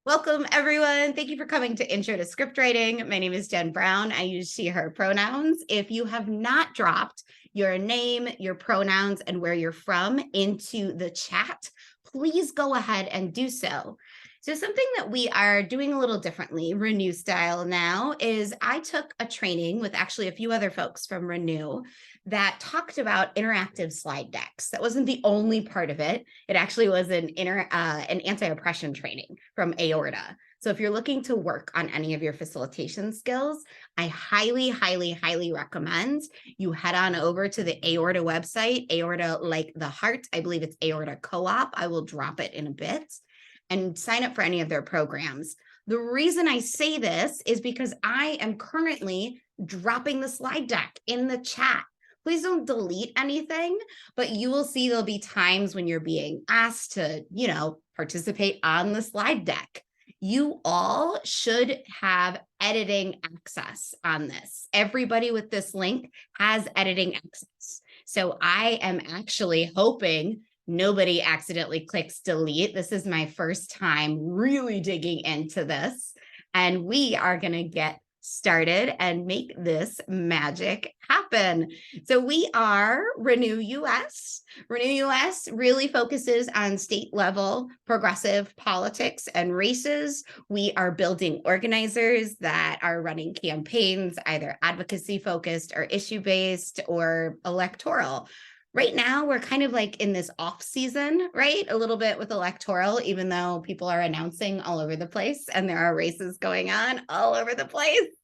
Welcome, everyone. Thank you for coming to Intro to Script Writing. My name is Jen Brown. I use she, her pronouns. If you have not dropped your name, your pronouns, and where you're from into the chat, please go ahead and do so. So something that we are doing a little differently, Renew style now, is I took a training with actually a few other folks from Renew that talked about interactive slide decks. That wasn't the only part of it. It actually was an anti-oppression training from Aorta. So if you're looking to work on any of your facilitation skills, I highly, highly, highly recommend you head on over to the Aorta website, Aorta like the heart. I believe it's Aorta Co-op. I will drop it in a bit, and sign up for any of their programs. The reason I say this is because I am currently dropping the slide deck in the chat. Please don't delete anything, but you will see there'll be times when you're being asked to, participate on the slide deck. You all should have editing access on this. Everybody with this link has editing access. So I am actually hoping nobody accidentally clicks delete. This is my first time really digging into this, and we are going to get started and make this magic happen. So we are Renew US. Renew US really focuses on state level progressive politics and races. We are building organizers that are running campaigns, either advocacy focused or issue based or electoral. Right now, we're kind of like in this off season, right? A little bit with electoral, even though people are announcing all over the place and there are races going on all over the place.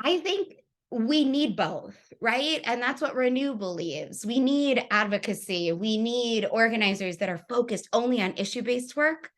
I think we need both, right? And that's what Renew believes. We need advocacy. We need organizers that are focused only on issue-based work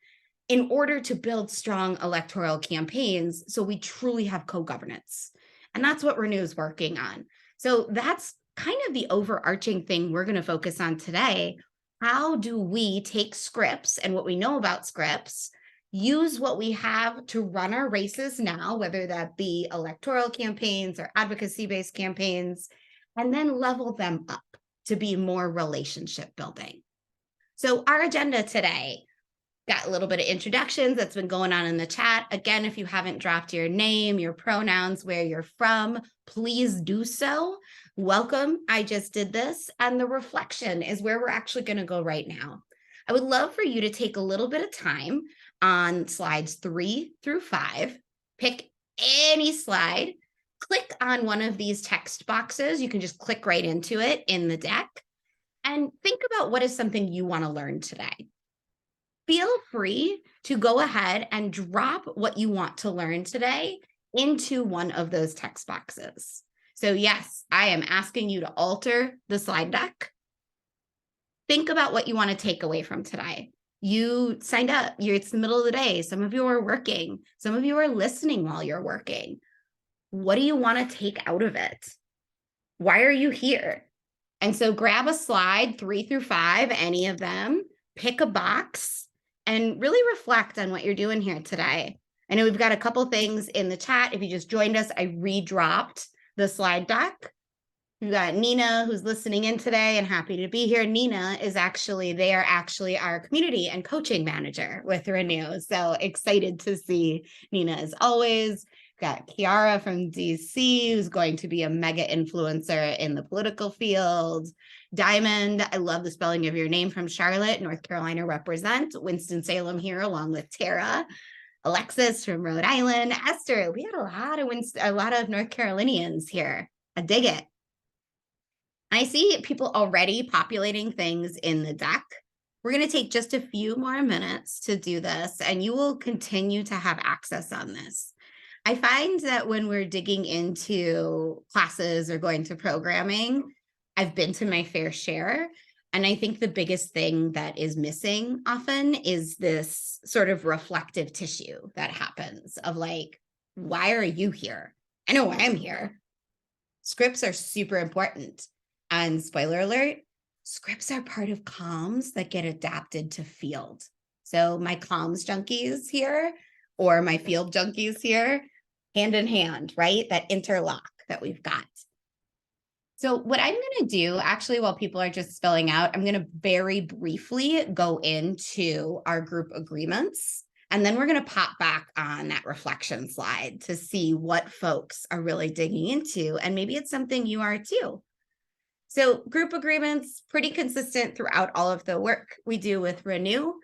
in order to build strong electoral campaigns so we truly have co-governance. And that's what Renew is working on. So that's kind of the overarching thing we're going to focus on today. How do we take scripts and what we know about scripts, use what we have to run our races now, whether that be electoral campaigns or advocacy-based campaigns, and then level them up to be more relationship building. So our agenda today, got a little bit of introductions that's been going on in the chat. Again, if you haven't dropped your name, your pronouns, where you're from, please do so. Welcome. I just did this. And the reflection is where we're actually going to go right now. I would love for you to take a little bit of time on slides 3 through 5. Pick any slide. Click on one of these text boxes. You can just click right into it in the deck. And think about what is something you want to learn today. Feel free to go ahead and drop what you want to learn today into one of those text boxes. So yes, I am asking you to alter the slide deck. Think about what you want to take away from today. You signed up, it's the middle of the day. Some of you are working. Some of you are listening while you're working. What do you want to take out of it? Why are you here? And so grab a slide 3 through 5, any of them, pick a box, and really reflect on what you're doing here today. I know we've got a couple things in the chat. If you just joined us, I redropped the slide deck. We've got Nina, who's listening in today and happy to be here. Nina is they are actually our community and coaching manager with Renew. So excited to see Nina as always. We've got Kiara from DC, who's going to be a mega influencer in the political field. Diamond, I love the spelling of your name, from Charlotte, North Carolina, represent. Winston-Salem here, along with Tara. Alexis from Rhode Island. Esther, we had a lot of North Carolinians here. I dig it. I see people already populating things in the deck. We're going to take just a few more minutes to do this, and you will continue to have access on this. I find that when we're digging into classes or going to programming, I've been to my fair share. And I think the biggest thing that is missing often is this sort of reflective tissue that happens of like, why are you here? I know why I'm here. Scripts are super important. And spoiler alert, scripts are part of comms that get adapted to field. So my comms junkies here or my field junkies here, hand in hand, right? That interlock that we've got. So what I'm going to do, actually, while people are just filling out, I'm going to very briefly go into our group agreements, and then we're going to pop back on that reflection slide to see what folks are really digging into, and maybe it's something you are too. So group agreements, pretty consistent throughout all of the work we do with Renew.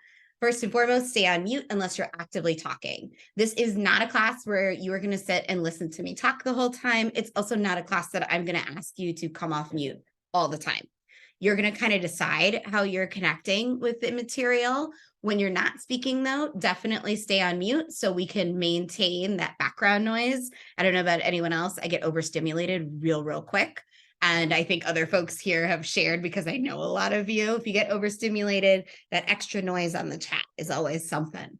First and foremost, stay on mute unless you're actively talking. This is not a class where you are going to sit and listen to me talk the whole time. It's also not a class that I'm going to ask you to come off mute all the time. You're going to kind of decide how you're connecting with the material. When you're not speaking, though, definitely stay on mute so we can maintain that background noise. I don't know about anyone else. I get overstimulated real quick. And I think other folks here have shared, because I know a lot of you, if you get overstimulated, that extra noise on the chat is always something.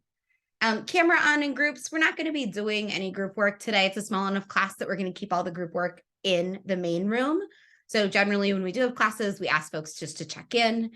Camera on in groups. We're not going to be doing any group work today. It's a small enough class that we're going to keep all the group work in the main room. So generally when we do have classes, we ask folks just to check in.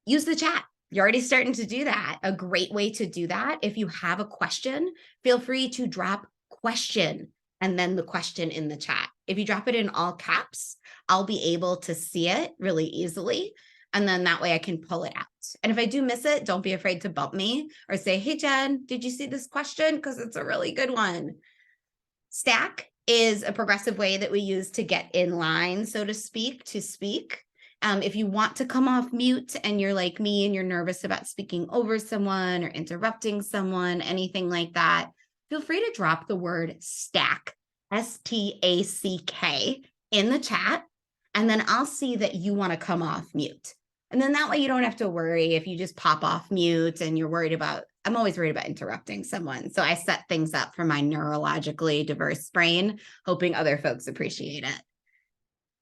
Use the chat. You're already starting to do that. A great way to do that, if you have a question, feel free to drop question and then the question in the chat. If you drop it in all caps, I'll be able to see it really easily. And then that way I can pull it out. And if I do miss it, don't be afraid to bump me or say, hey, Jen, did you see this question? Because it's a really good one. Stack is a progressive way that we use to get in line, so to speak, to speak. If you want to come off mute and you're like me and you're nervous about speaking over someone or interrupting someone, anything like that, feel free to drop the word stack, S-T-A-C-K, in the chat, and then I'll see that you want to come off mute. And then that way you don't have to worry if you just pop off mute and you're worried about, I'm always worried about interrupting someone. So I set things up for my neurologically diverse brain, hoping other folks appreciate it.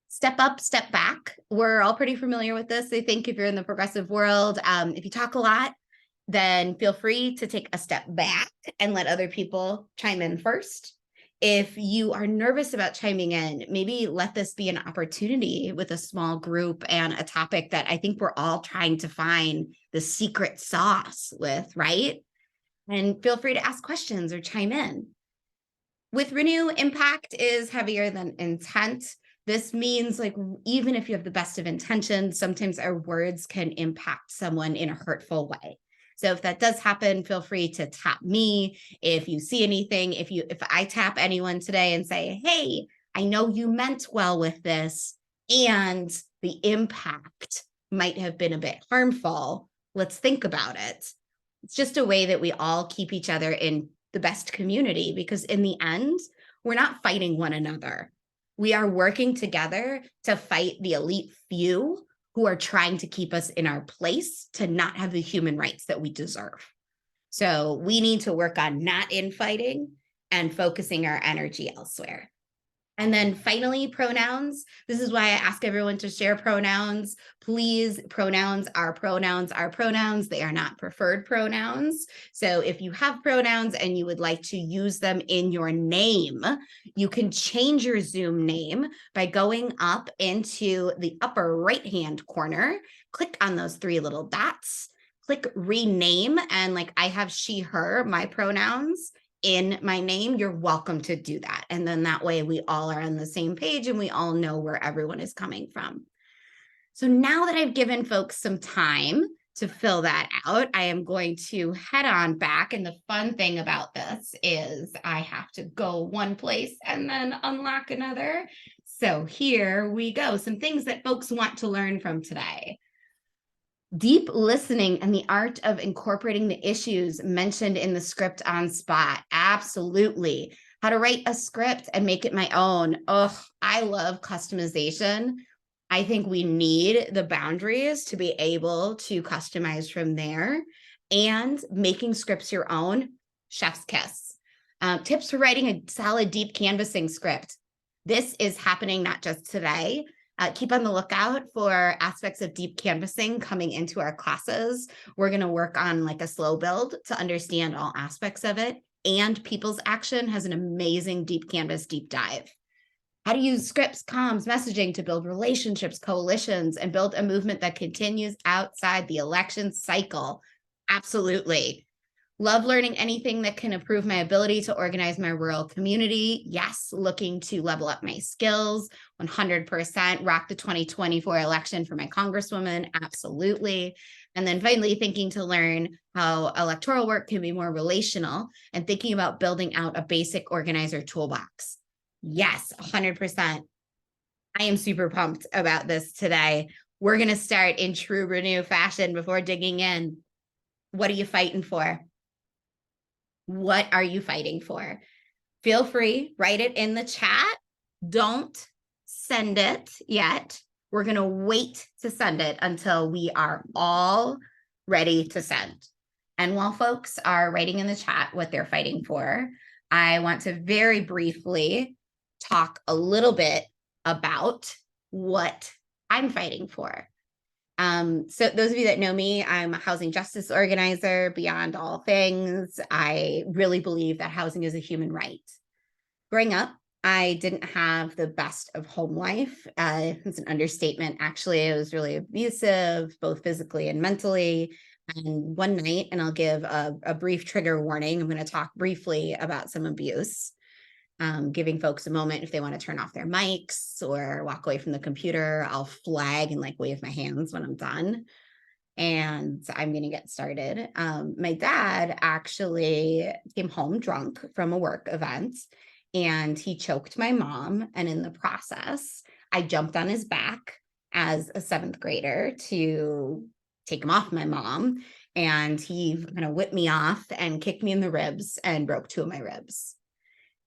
Step up, step back. We're all pretty familiar with this. I think if you're in the progressive world, if you talk a lot, then feel free to take a step back and let other people chime in first. If you are nervous about chiming in, maybe let this be an opportunity with a small group and a topic that I think we're all trying to find the secret sauce with, right? And feel free to ask questions or chime in. With Renew, impact is heavier than intent. This means, like, even if you have the best of intentions, sometimes our words can impact someone in a hurtful way. So if that does happen, feel free to tap me. If you see anything, if I tap anyone today and say, hey, I know you meant well with this, and the impact might have been a bit harmful, let's think about it. It's just a way that we all keep each other in the best community, because in the end, we're not fighting one another. We are working together to fight the elite few who are trying to keep us in our place to not have the human rights that we deserve. So we need to work on not infighting and focusing our energy elsewhere. And then finally, pronouns. This is why I ask everyone to share pronouns. Please, pronouns are pronouns are pronouns. They are not preferred pronouns. So if you have pronouns and you would like to use them in your name, you can change your Zoom name by going up into the upper right-hand corner, click on those three little dots, click rename, and like I have she, her, my pronouns in my name, you're welcome to do that. And then that way we all are on the same page and we all know where everyone is coming from. So now that I've given folks some time to fill that out, I am going to head on back. And the fun thing about this is I have to go one place and then unlock another. So here we go. Some things that folks want to learn from today. Deep listening and the art of incorporating the issues mentioned in the script on spot. Absolutely. How to write a script and make it my own. Oh, I love customization. I think we need the boundaries to be able to customize from there, and making scripts your own, chef's kiss. Tips for writing a solid deep canvassing script. This is happening not just today. Keep on the lookout for aspects of deep canvassing coming into our classes. We're going to work on like a slow build to understand all aspects of it. And People's Action has an amazing deep canvas deep dive. How to use scripts, comms, messaging to build relationships, coalitions, and build a movement that continues outside the election cycle. Absolutely. Love learning anything that can improve my ability to organize my rural community. Yes, looking to level up my skills, 100%. Rock the 2024 election for my congresswoman, absolutely. And then finally, thinking to learn how electoral work can be more relational and thinking about building out a basic organizer toolbox. Yes, 100%. I am super pumped about this today. We're going to start in true Renew fashion before digging in. What are you fighting for? What are you fighting for? Feel free, write it in the chat. Don't send it yet. We're going to wait to send it until we are all ready to send. And while folks are writing in the chat what they're fighting for, I want to very briefly talk a little bit about what I'm fighting for. So those of you that know me, I'm a housing justice organizer beyond all things. I really believe that housing is a human right. Growing up, I didn't have the best of home life. It's an understatement. Actually, I was really abusive, both physically and mentally. And one night, and I'll give a brief trigger warning, I'm going to talk briefly about some abuse. Giving folks a moment if they want to turn off their mics or walk away from the computer. I'll flag and like wave my hands when I'm done. And I'm going to get started. My dad actually came home drunk from a work event and he choked my mom. And in the process, I jumped on his back as a 7th grader to take him off my mom. And he kind of whipped me off and kicked me in the ribs and broke 2 of my ribs.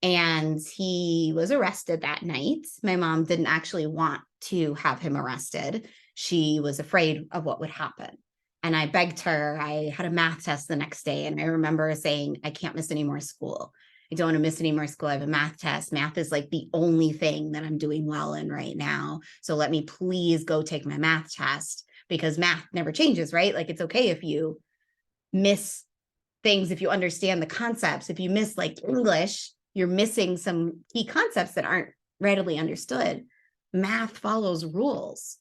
And he was arrested that night. My mom didn't actually want to have him arrested. She was afraid of what would happen. And I begged her. I had a math test the next day. And I remember saying, I can't miss any more school. I don't want to miss any more school. I have a math test. Math is like the only thing that I'm doing well in right now. So let me please go take my math test, because math never changes, right? Like it's okay if you miss things, if you understand the concepts. If you miss like English, you're missing some key concepts that aren't readily understood. Math follows rules.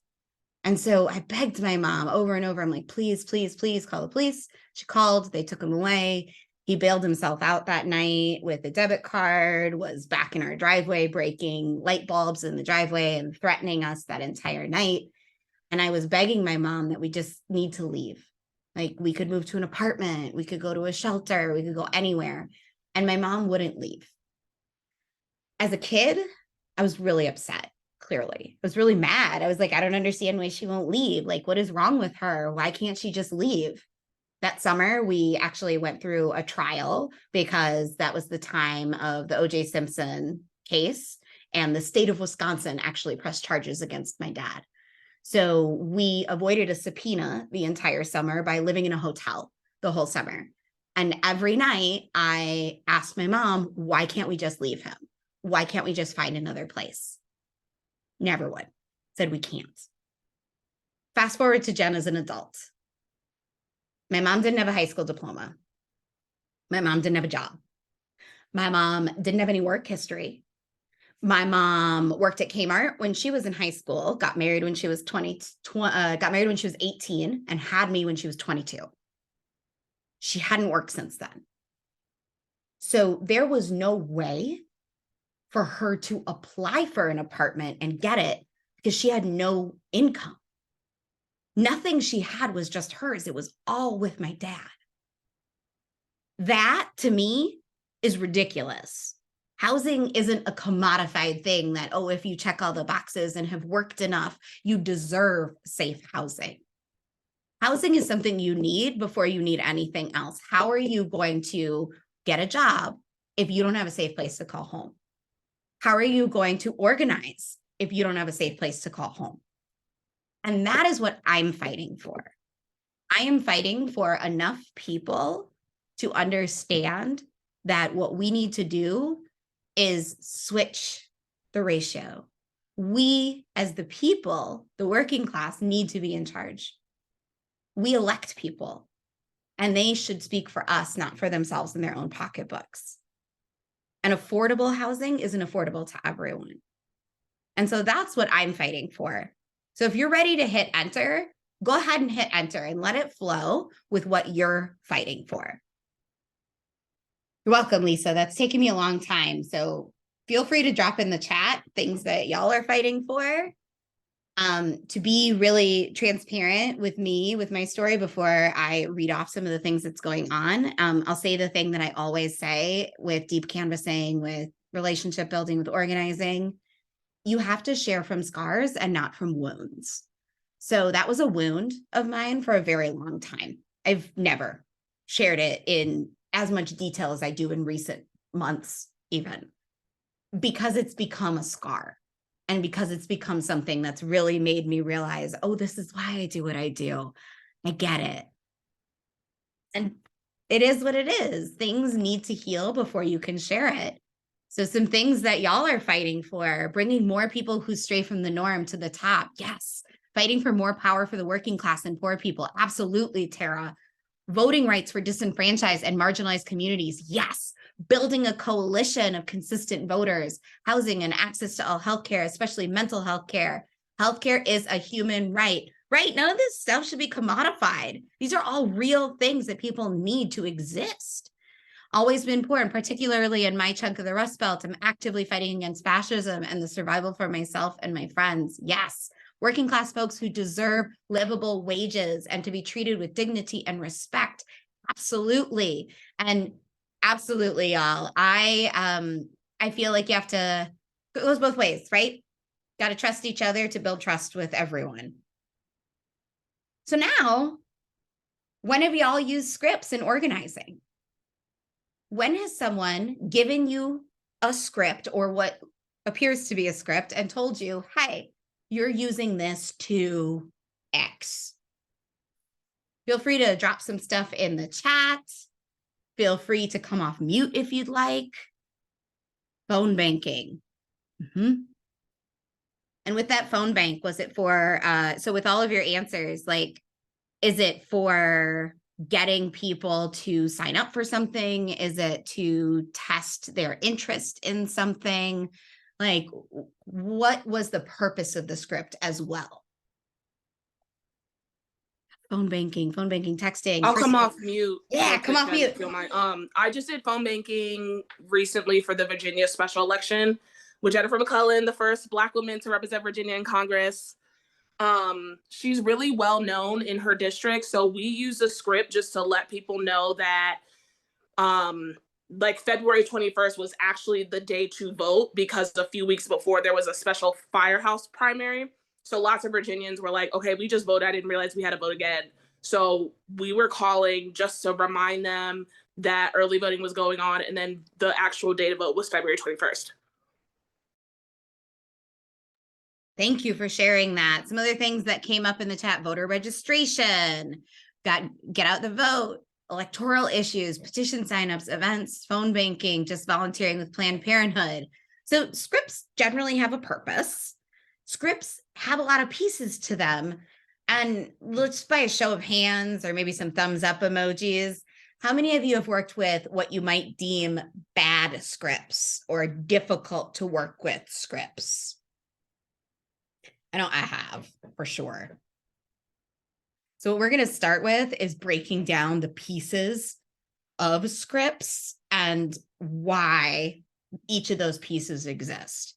And so I begged my mom over and over. I'm like, please, please, please call the police. She called, they took him away. He bailed himself out that night with a debit card, was back in our driveway, breaking light bulbs in the driveway and threatening us that entire night. And I was begging my mom that we just need to leave. Like we could move to an apartment, we could go to a shelter, we could go anywhere. And my mom wouldn't leave. As a kid, I was really upset, clearly. I was really mad. I was like, I don't understand why she won't leave. Like, what is wrong with her? Why can't she just leave? That summer, we actually went through a trial because that was the time of the O.J. Simpson case, and the state of Wisconsin actually pressed charges against my dad. So we avoided a subpoena the entire summer by living in a hotel the whole summer. And every night I asked my mom, why can't we just leave him? Why can't we just find another place? Never would. Said we can't. Fast forward to Jen as an adult. My mom didn't have a high school diploma. My mom didn't have a job. My mom didn't have any work history. My mom worked at Kmart when she was in high school, got married when she was 18, and had me when she was 22. She hadn't worked since then. So there was no way for her to apply for an apartment and get it because she had no income. Nothing she had was just hers. It was all with my dad. That to me is ridiculous. Housing isn't a commodified thing that, oh, if you check all the boxes and have worked enough, you deserve safe housing. Housing is something you need before you need anything else. How are you going to get a job if you don't have a safe place to call home? How are you going to organize if you don't have a safe place to call home? And that is what I'm fighting for. I am fighting for enough people to understand that what we need to do is switch the ratio. We, as the people, the working class, need to be in charge. We elect people, and they should speak for us, not for themselves in their own pocketbooks. And affordable housing isn't affordable to everyone. And so that's what I'm fighting for. So if you're ready to hit enter, go ahead and hit enter and let it flow with what you're fighting for. You're welcome, Lisa. That's taken me a long time. So feel free to drop in the chat things that y'all are fighting for. To be really transparent with me, with my story, before I read off some of the things that's going on, I'll say the thing that I always say with deep canvassing, with relationship building, with organizing. You have to share from scars and not from wounds. So that was a wound of mine for a very long time. I've never shared it in as much detail as I do in recent months, even because it's become a scar. And because it's become something that's really made me realize, oh, this is why I do what I do. I get it. And it is what it is. Things need to heal before you can share it. So some things that y'all are fighting for, bringing more people who stray from the norm to the top. Yes. Fighting for more power for the working class and poor people. Absolutely, Tara. Voting rights for disenfranchised and marginalized communities. Yes. Building a coalition of consistent voters, housing and access to all healthcare, especially mental health care. Healthcare is a human right, right? None of this stuff should be commodified. These are all real things that people need to exist. Always been important, particularly in my chunk of the Rust Belt. I'm actively fighting against fascism and the survival for myself and my friends. Yes. Working class folks who deserve livable wages and to be treated with dignity and respect. Absolutely. And absolutely, y'all. I feel like you have to, it goes both ways, right? Got to trust each other to build trust with everyone. So now, when have y'all used scripts in organizing? When has someone given you a script or what appears to be a script and told you, hey, you're using this to X? Feel free to drop some stuff in the chat. Feel free to come off mute if you'd like. Phone banking. And with that phone bank, was it for, so with all of your answers, like, is it for getting people to sign up for something? Is it to test their interest in something? Like, what was the purpose of the script as well? Phone banking, texting. I'll come off mute. Yeah, come off mute. I just did phone banking recently for the Virginia special election with Jennifer McClellan, the first Black woman to represent Virginia in Congress. She's really well known in her district. So we use a script just to let people know that like February 21st was actually the day to vote, because a few weeks before there was a special firehouse primary. So lots of Virginians were like, okay, we just voted. I didn't realize we had to vote again. So we were calling just to remind them that early voting was going on. And then the actual day to vote was February 21st. Thank you for sharing that. Some other things that came up in the chat: voter registration, get out the vote, electoral issues, petition signups, events, phone banking, just volunteering with Planned Parenthood. So scripts generally have a purpose. Scripts have a lot of pieces to them. And let's, by a show of hands or maybe some thumbs up emojis, how many of you have worked with what you might deem bad scripts or difficult to work with scripts? I know I have, for sure. So what we're going to start with is breaking down the pieces of scripts and why each of those pieces exist.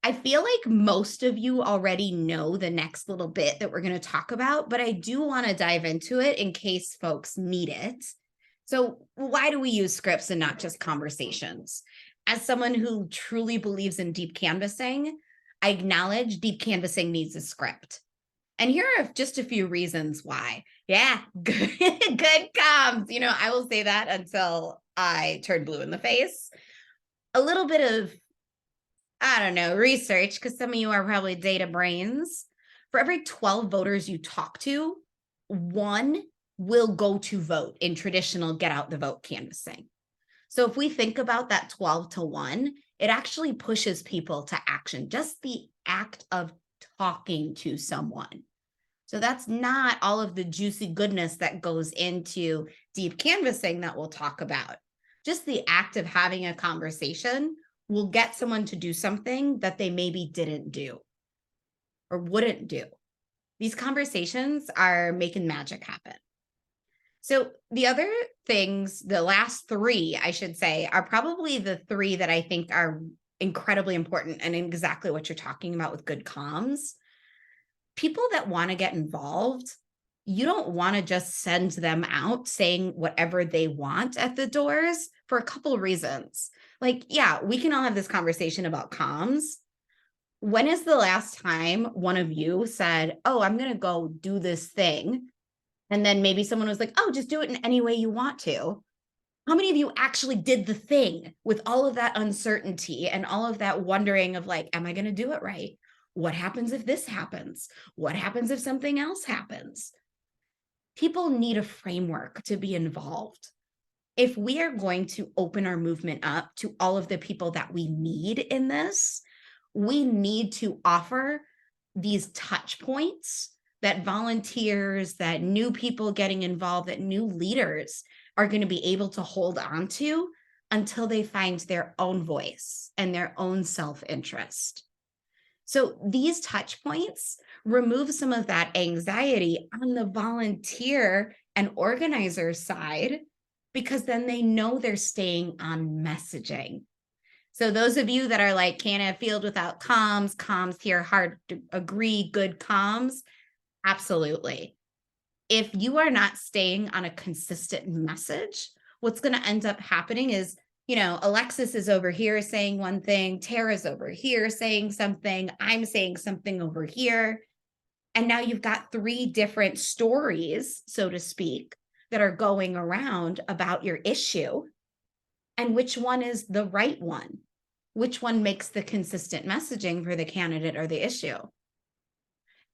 I feel like most of you already know the next little bit that we're going to talk about, but I do want to dive into it in case folks need it. So why do we use scripts and not just conversations? As someone who truly believes in deep canvassing, I acknowledge deep canvassing needs a script. And here are just a few reasons why. Yeah, good comms. You know, I will say that until I turn blue in the face. A little bit of, I don't know, research, because some of you are probably data brains. For every 12 voters you talk to, one will go to vote in traditional get out the vote canvassing. So if we think about that 12 to 1, it actually pushes people to action, just the act of talking to someone. So that's not all of the juicy goodness that goes into deep canvassing that we'll talk about. Just the act of having a conversation will get someone to do something that they maybe didn't do or wouldn't do. These conversations are making magic happen. So the other things, the last three, I should say, are probably the three that I think are incredibly important and exactly what you're talking about with good comms. People that want to get involved, you don't want to just send them out saying whatever they want at the doors for a couple reasons. Like, yeah, we can all have this conversation about comms. When is the last time one of you said, oh, I'm going to go do this thing? And then maybe someone was like, oh, just do it in any way you want to. How many of you actually did the thing with all of that uncertainty and all of that wondering of like, am I going to do it right? What happens if this happens? What happens if something else happens? People need a framework to be involved. If we are going to open our movement up to all of the people that we need in this, we need to offer these touch points that volunteers, that new people getting involved, that new leaders are going to be able to hold on to until they find their own voice and their own self-interest. So these touch points remove some of that anxiety on the volunteer and organizer side, because then they know they're staying on messaging. So those of you that are like, can't have field without comms, comms here, hard to agree, good comms, absolutely. If you are not staying on a consistent message, what's going to end up happening is, Alexis is over here saying one thing, Tara's over here saying something, I'm saying something over here. And now you've got three different stories, so to speak, that are going around about your issue. And which one is the right one? Which one makes the consistent messaging for the candidate or the issue?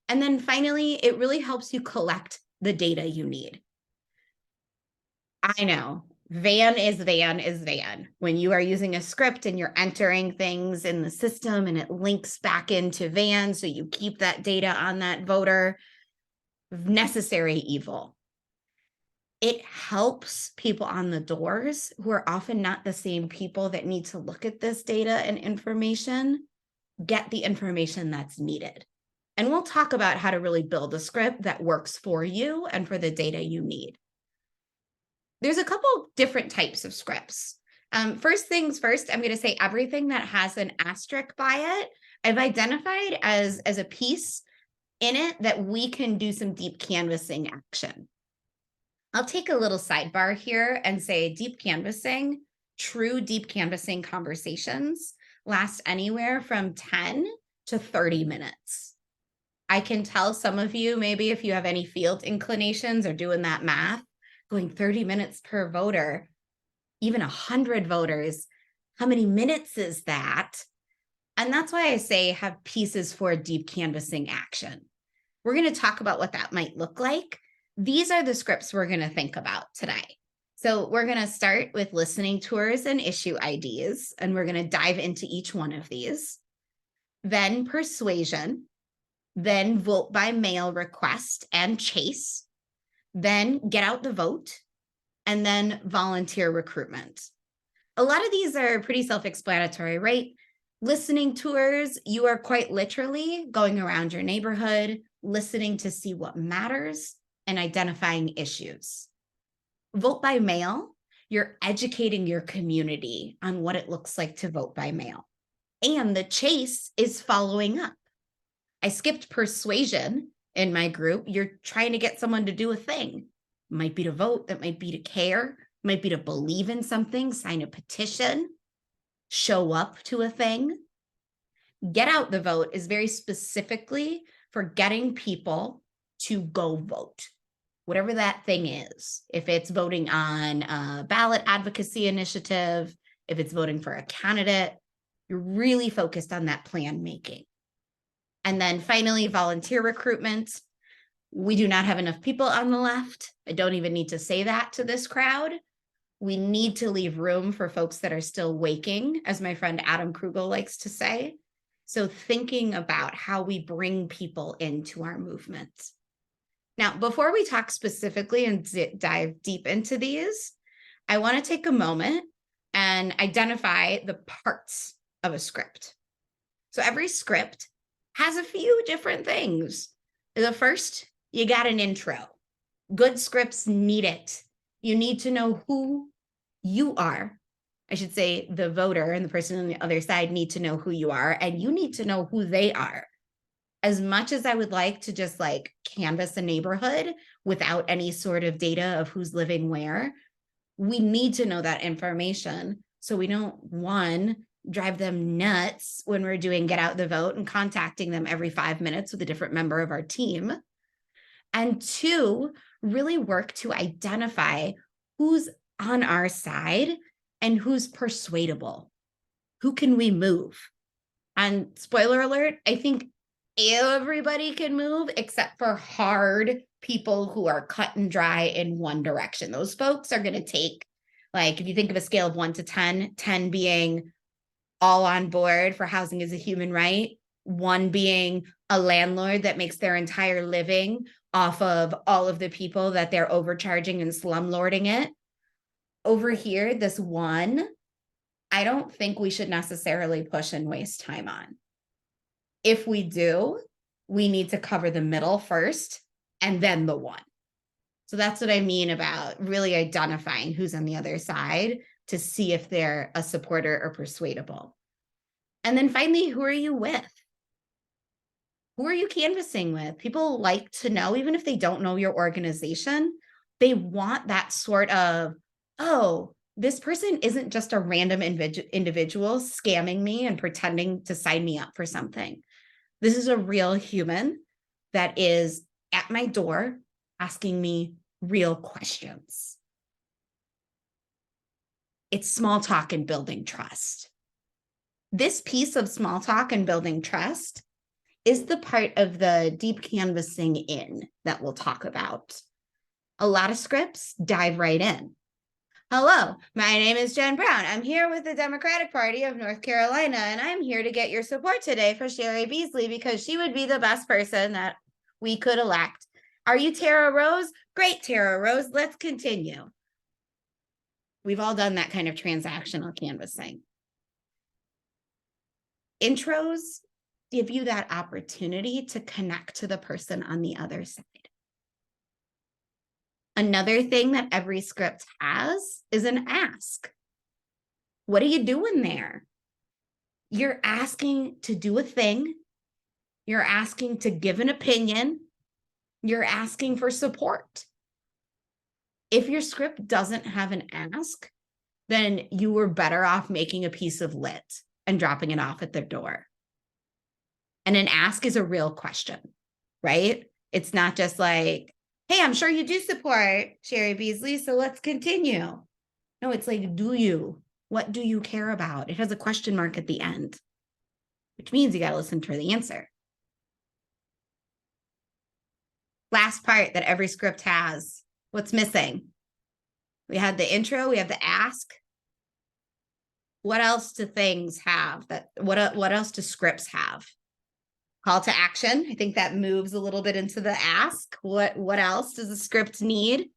And then finally, it really helps you collect the data you need. I know van is van. When you are using a script and you're entering things in the system and it links back into van, so you keep that data on that voter, necessary evil. It helps people on the doors who are often not the same people that need to look at this data and information, get the information that's needed. And we'll talk about how to really build a script that works for you and for the data you need. There's a couple different types of scripts. First things first, I'm going to say everything that has an asterisk by it, I've identified as a piece in it that we can do some deep canvassing action. I'll take a little sidebar here and say deep canvassing, true deep canvassing conversations last anywhere from 10 to 30 minutes. I can tell some of you, maybe if you have any field inclinations or doing that math, going 30 minutes per voter, even 100 voters, how many minutes is that? And that's why I say have pieces for deep canvassing action. We're going to talk about what that might look like. These are the scripts we're going to think about today. So we're going to start with listening tours and issue IDs, and we're going to dive into each one of these. Then persuasion, then vote by mail request and chase, then get out the vote, and then volunteer recruitment. A lot of these are pretty self-explanatory, right? Listening tours, you are quite literally going around your neighborhood, listening to see what matters and identifying issues. Vote by mail, you're educating your community on what it looks like to vote by mail. And the chase is following up. I skipped persuasion in my group. You're trying to get someone to do a thing. It might be to vote, that might be to care, might be to believe in something, sign a petition, show up to a thing. Get out the vote is very specifically for getting people to go vote, whatever that thing is. If it's voting on a ballot advocacy initiative, if it's voting for a candidate, you're really focused on that plan making. And then finally, volunteer recruitment. We do not have enough people on the left. I don't even need to say that to this crowd. We need to leave room for folks that are still waking, as my friend Adam Krugel likes to say. So thinking about how we bring people into our movement. Now, before we talk specifically and dive deep into these, I want to take a moment and identify the parts of a script. So every script has a few different things. The first, you got an intro. Good scripts need it. You need to know who you are. I should say the voter and the person on the other side need to know who you are, and you need to know who they are. As much as I would like to just like canvass a neighborhood without any sort of data of who's living where, we need to know that information so we don't, one, drive them nuts when we're doing get out the vote and contacting them every 5 minutes with a different member of our team. And two, really work to identify who's on our side and who's persuadable. Who can we move? And spoiler alert, I think everybody can move except for hard people who are cut and dry in one direction. Those folks are going to take, like, if you think of a scale of 1 to 10, 10 being all on board for housing as a human right, 1 being a landlord that makes their entire living off of all of the people that they're overcharging and slumlording it. Over here, this 1, I don't think we should necessarily push and waste time on. If we do, we need to cover the middle first and then the 1. So that's what I mean about really identifying who's on the other side to see if they're a supporter or persuadable. And then finally, who are you with? Who are you canvassing with? People like to know, even if they don't know your organization, they want that sort of, oh, this person isn't just a random individual scamming me and pretending to sign me up for something. This is a real human that is at my door asking me real questions. It's small talk and building trust. This piece of small talk and building trust is the part of the deep canvassing in that we'll talk about. A lot of scripts dive right in. Hello, my name is Jen Brown. I'm here with the Democratic Party of North Carolina, and I'm here to get your support today for Cheri Beasley because she would be the best person that we could elect. Are you Tara Rose? Great, Tara Rose. Let's continue. We've all done that kind of transactional canvassing. Intros give you that opportunity to connect to the person on the other side. Another thing that every script has is an ask. What are you doing there? You're asking to do a thing. You're asking to give an opinion. You're asking for support. If your script doesn't have an ask, then you were better off making a piece of lit and dropping it off at their door. And an ask is a real question, right? It's not just like, hey, I'm sure you do support Cheri Beasley, so let's continue. No, it's like, do you? What do you care about? It has a question mark at the end, which means you got to listen for the answer. Last part that every script has, what's missing? We had the intro, we have the ask. What else do things have? What else do scripts have? Call to action. I think that moves a little bit into the ask. What else does the script need?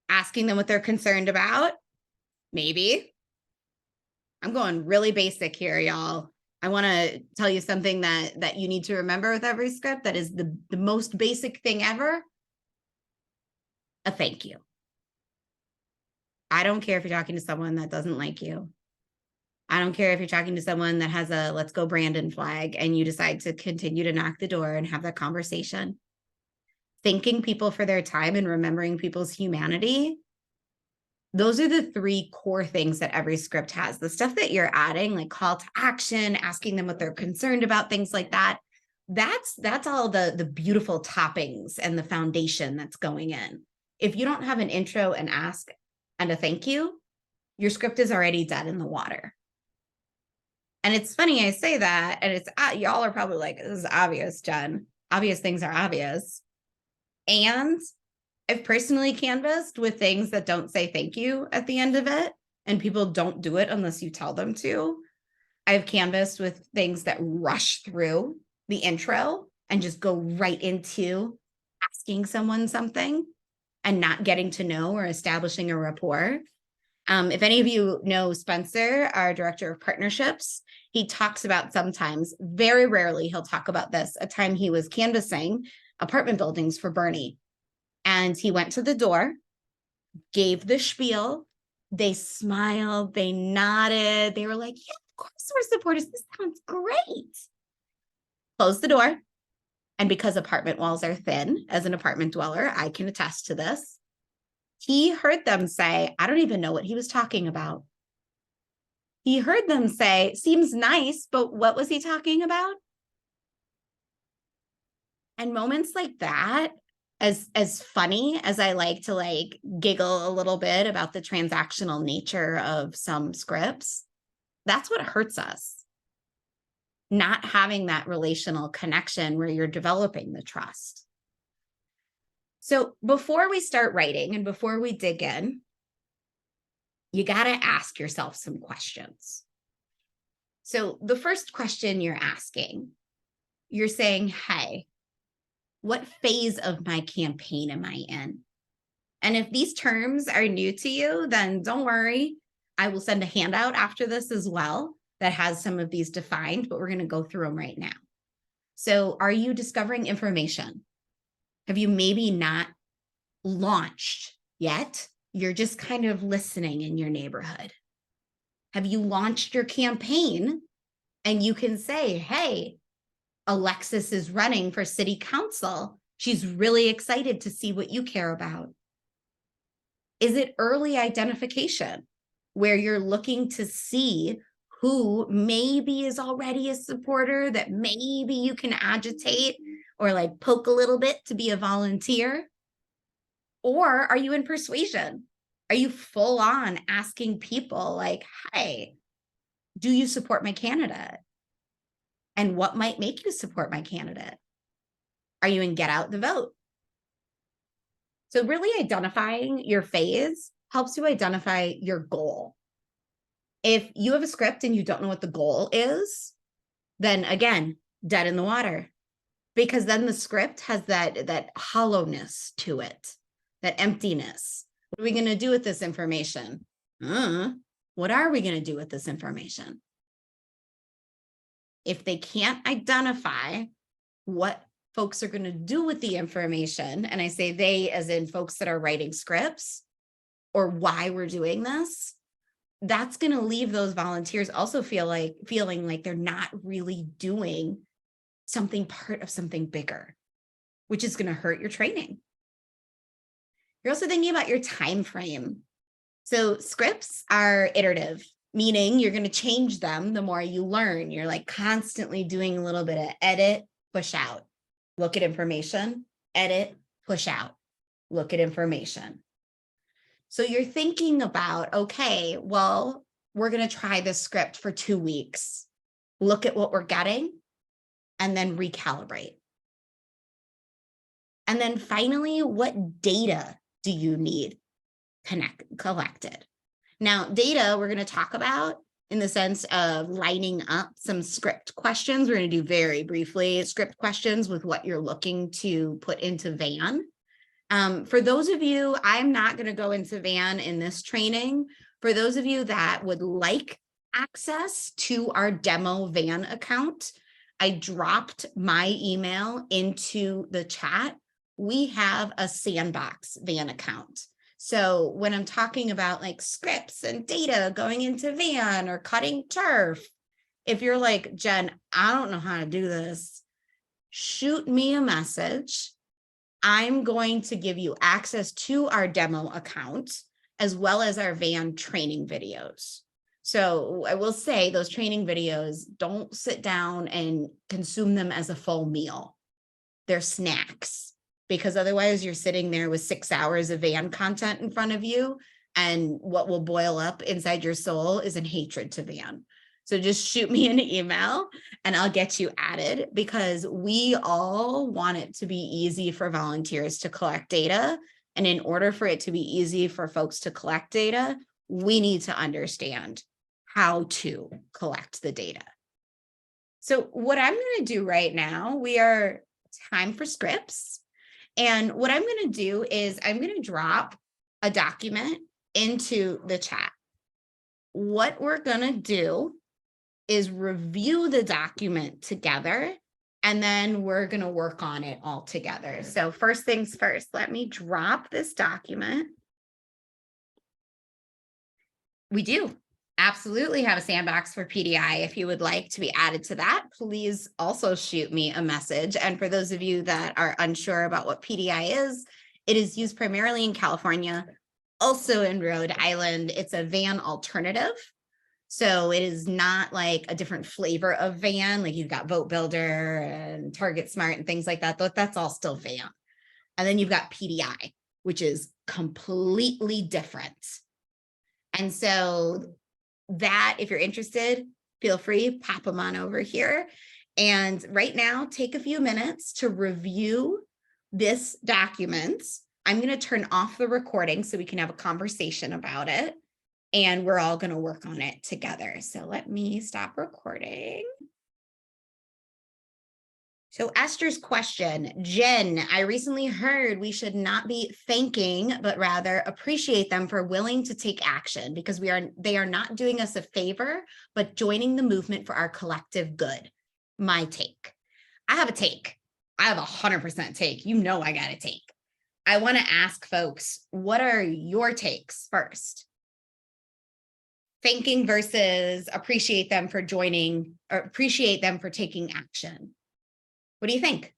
Asking them what they're concerned about. Maybe. I'm going really basic here, y'all. I want to tell you something that you need to remember with every script that is the most basic thing ever. A thank you. I don't care if you're talking to someone that doesn't like you. I don't care if you're talking to someone that has a let's go Brandon flag and you decide to continue to knock the door and have that conversation. Thanking people for their time and remembering people's humanity. Those are the 3 core things that every script has. The stuff that you're adding, like call to action, asking them what they're concerned about, things like that. That's all the beautiful toppings and the foundation that's going in. If you don't have an intro, an ask, and a thank you, your script is already dead in the water. And it's funny I say that, and it's y'all are probably like, this is obvious, Jen. Obvious things are obvious. And I've personally canvassed with things that don't say thank you at the end of it, and people don't do it unless you tell them to. I've canvassed with things that rush through the intro and just go right into asking someone something and not getting to know or establishing a rapport. If any of you know Spencer, our director of partnerships, he talks about sometimes, very rarely he'll talk about this, a time he was canvassing apartment buildings for Bernie. And he went to the door, gave the spiel. They smiled, they nodded. They were like, yeah, of course we're supporters. This sounds great. Closed the door. And because apartment walls are thin, as an apartment dweller, I can attest to this. He heard them say, I don't even know what he was talking about. He heard them say, seems nice, but what was he talking about? And moments like that, as funny as I like to giggle a little bit about the transactional nature of some scripts, that's what hurts us. Not having that relational connection where you're developing the trust. So before we start writing and before we dig in, you got to ask yourself some questions. So the first question you're asking, you're saying, hey, what phase of my campaign am I in? And if these terms are new to you, then don't worry. I will send a handout after this as well that has some of these defined, but we're going to go through them right now. So are you discovering information? Have you maybe not launched yet? You're just kind of listening in your neighborhood. Have you launched your campaign and you can say, hey, Alexis is running for city council. She's really excited to see what you care about. Is it early identification where you're looking to see who maybe is already a supporter that maybe you can agitate or poke a little bit to be a volunteer? Or are you in persuasion? Are you full on asking people hey, do you support my candidate? And what might make you support my candidate? Are you in get out the vote? So really identifying your phase helps you identify your goal. If you have a script and you don't know what the goal is, then again, dead in the water, because then the script has that hollowness to it, that emptiness. What are we going to do with this information? What are we going to do with this information? If they can't identify what folks are going to do with the information, and I say they as in folks that are writing scripts, or why we're doing this, that's going to leave those volunteers also feeling like they're not really doing something part of something bigger, which is going to hurt your training. You're also thinking about your time frame. So scripts are iterative, meaning you're going to change them the more you learn. You're constantly doing a little bit of edit, push out, look at information, edit, push out, look at information. So you're thinking about, okay, well, we're going to try this script for 2 weeks, look at what we're getting, and then recalibrate. And then finally, what data do you need collected? Now, data we're going to talk about in the sense of lining up some script questions. We're going to do very briefly script questions with what you're looking to put into VAN. For those of you, I'm not going to go into VAN in this training. For those of you that would like access to our demo VAN account, I dropped my email into the chat. We have a sandbox VAN account. So when I'm talking about scripts and data going into VAN or cutting turf, if you're like, Jen, I don't know how to do this, shoot me a message. I'm going to give you access to our demo account as well as our VAN training videos. So I will say those training videos, don't sit down and consume them as a full meal. They're snacks, because otherwise you're sitting there with 6 hours of VAN content in front of you, and what will boil up inside your soul is in hatred to VAN. So just shoot me an email and I'll get you added, because we all want it to be easy for volunteers to collect data. And in order for it to be easy for folks to collect data, we need to understand how to collect the data. So what I'm going to do right now, we are time for scripts. And what I'm going to do is I'm going to drop a document into the chat. What we're going to do is review the document together and then we're going to work on it all together. So first things first, let me drop this document. We do absolutely have a sandbox for PDI. If you would like to be added to that, please also shoot me a message. And for those of you that are unsure about what PDI is, it is used primarily in California, also in Rhode Island. It's a van alternative. So it is not like a different flavor of van, like you've got Vote Builder and Target Smart and things like that. That's all still van. And then you've got PDI, which is completely different. And so that, if you're interested, feel free, pop them on over here. And right now, take a few minutes to review this document. I'm going to turn off the recording so we can have a conversation about it. And we're all going to work on it together. So let me stop recording. So Esther's question, Jen, I recently heard we should not be thanking, but rather appreciate them for willing to take action because they are not doing us a favor, but joining the movement for our collective good. My take. I have a take. I have 100% take. You know, I got a take. I want to ask folks, what are your takes first? Thanking versus appreciate them for joining or appreciate them for taking action. What do you think?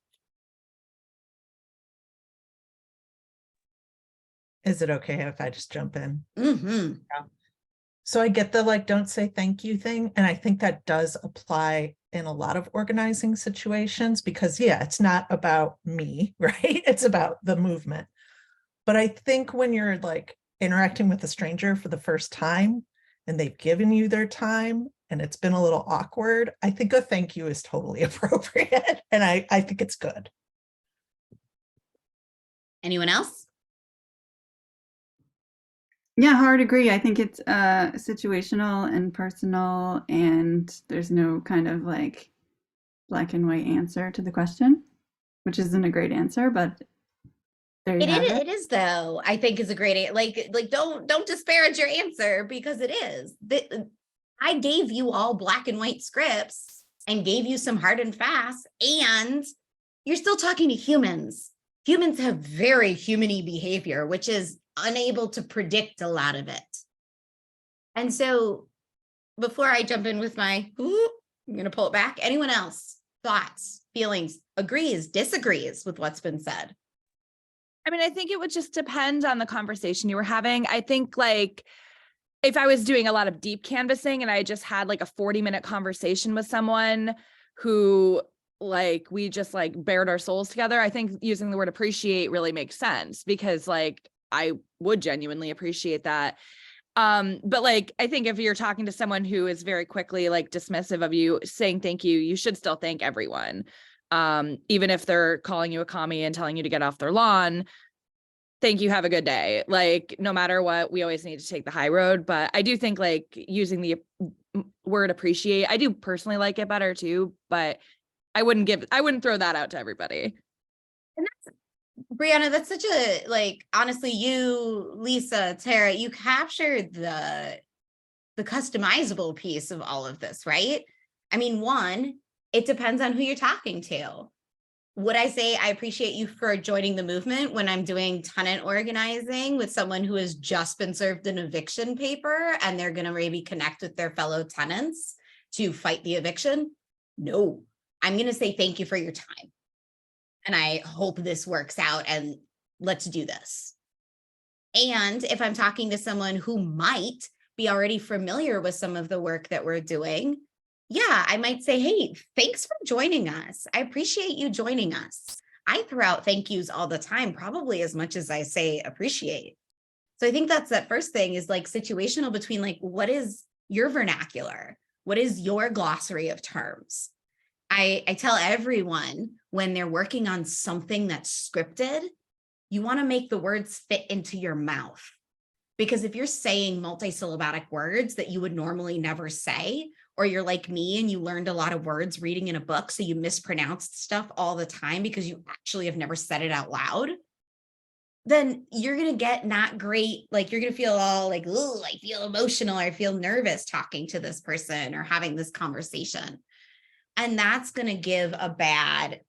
Is it okay if I just jump in? Mm-hmm. Yeah. So I get the don't say thank you thing. And I think that does apply in a lot of organizing situations because it's not about me, right? It's about the movement. But I think when you're interacting with a stranger for the first time and they've given you their time and it's been a little awkward, I think a thank you is totally appropriate. And I think it's good. Anyone else? Yeah, hard agree. I think it's situational and personal, and there's no kind of black and white answer to the question, which isn't a great answer, but there you have it. It is though. I think is a great don't disparage your answer because it is. I gave you all black and white scripts and gave you some hard and fast, and you're still talking to humans. Humans have very human-y behavior, which is unable to predict a lot of it. And so before I jump in with I'm going to pull it back. Anyone else? Thoughts, feelings, agrees, disagrees with what's been said? I mean, I think it would just depend on the conversation you were having. I think if I was doing a lot of deep canvassing and I just had a 40-minute conversation with someone who we just bared our souls together, I think using the word appreciate really makes sense because I would genuinely appreciate that. But I think if you're talking to someone who is very quickly dismissive of you saying thank you, you should still thank everyone. Even if they're calling you a commie and telling you to get off their lawn, thank you, have a good day. No matter what, we always need to take the high road. But I do think using the word appreciate, I do personally like it better too, but I wouldn't throw that out to everybody. And that's Brianna, that's such a honestly, you, Lisa, Tara, you captured the customizable piece of all of this, right? I mean, one, it depends on who you're talking to. Would I say I appreciate you for joining the movement when I'm doing tenant organizing with someone who has just been served an eviction paper and they're going to maybe connect with their fellow tenants to fight the eviction? No, I'm going to say thank you for your time. And I hope this works out and let's do this. And if I'm talking to someone who might be already familiar with some of the work that we're doing, I might say, hey, thanks for joining us. I appreciate you joining us. I throw out thank yous all the time, probably as much as I say appreciate. So I think that's that first thing is situational between what is your vernacular? What is your glossary of terms? I tell everyone when they're working on something that's scripted, you want to make the words fit into your mouth. Because if you're saying multisyllabic words that you would normally never say, or you're like me and you learned a lot of words reading in a book, so you mispronounced stuff all the time because you actually have never said it out loud, then you're going to get not great. You're going to feel all oh, I feel emotional or I feel nervous talking to this person or having this conversation. And that's going to give a bad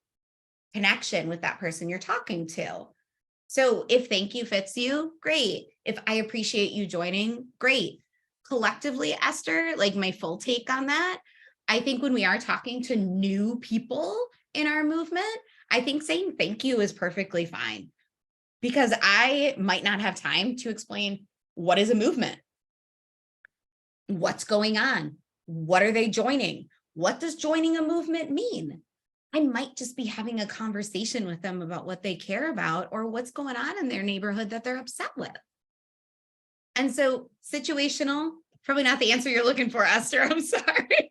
connection with that person you're talking to. So if thank you fits you, great. If I appreciate you joining, great. Collectively, Esther, like my full take on that, I think when we are talking to new people in our movement, I think saying thank you is perfectly fine, because I might not have time to explain what is a movement, what's going on, what are they joining, what does joining a movement mean? I might just be having a conversation with them about what they care about or what's going on in their neighborhood that they're upset with. And so situational, probably not the answer you're looking for, Esther. I'm sorry.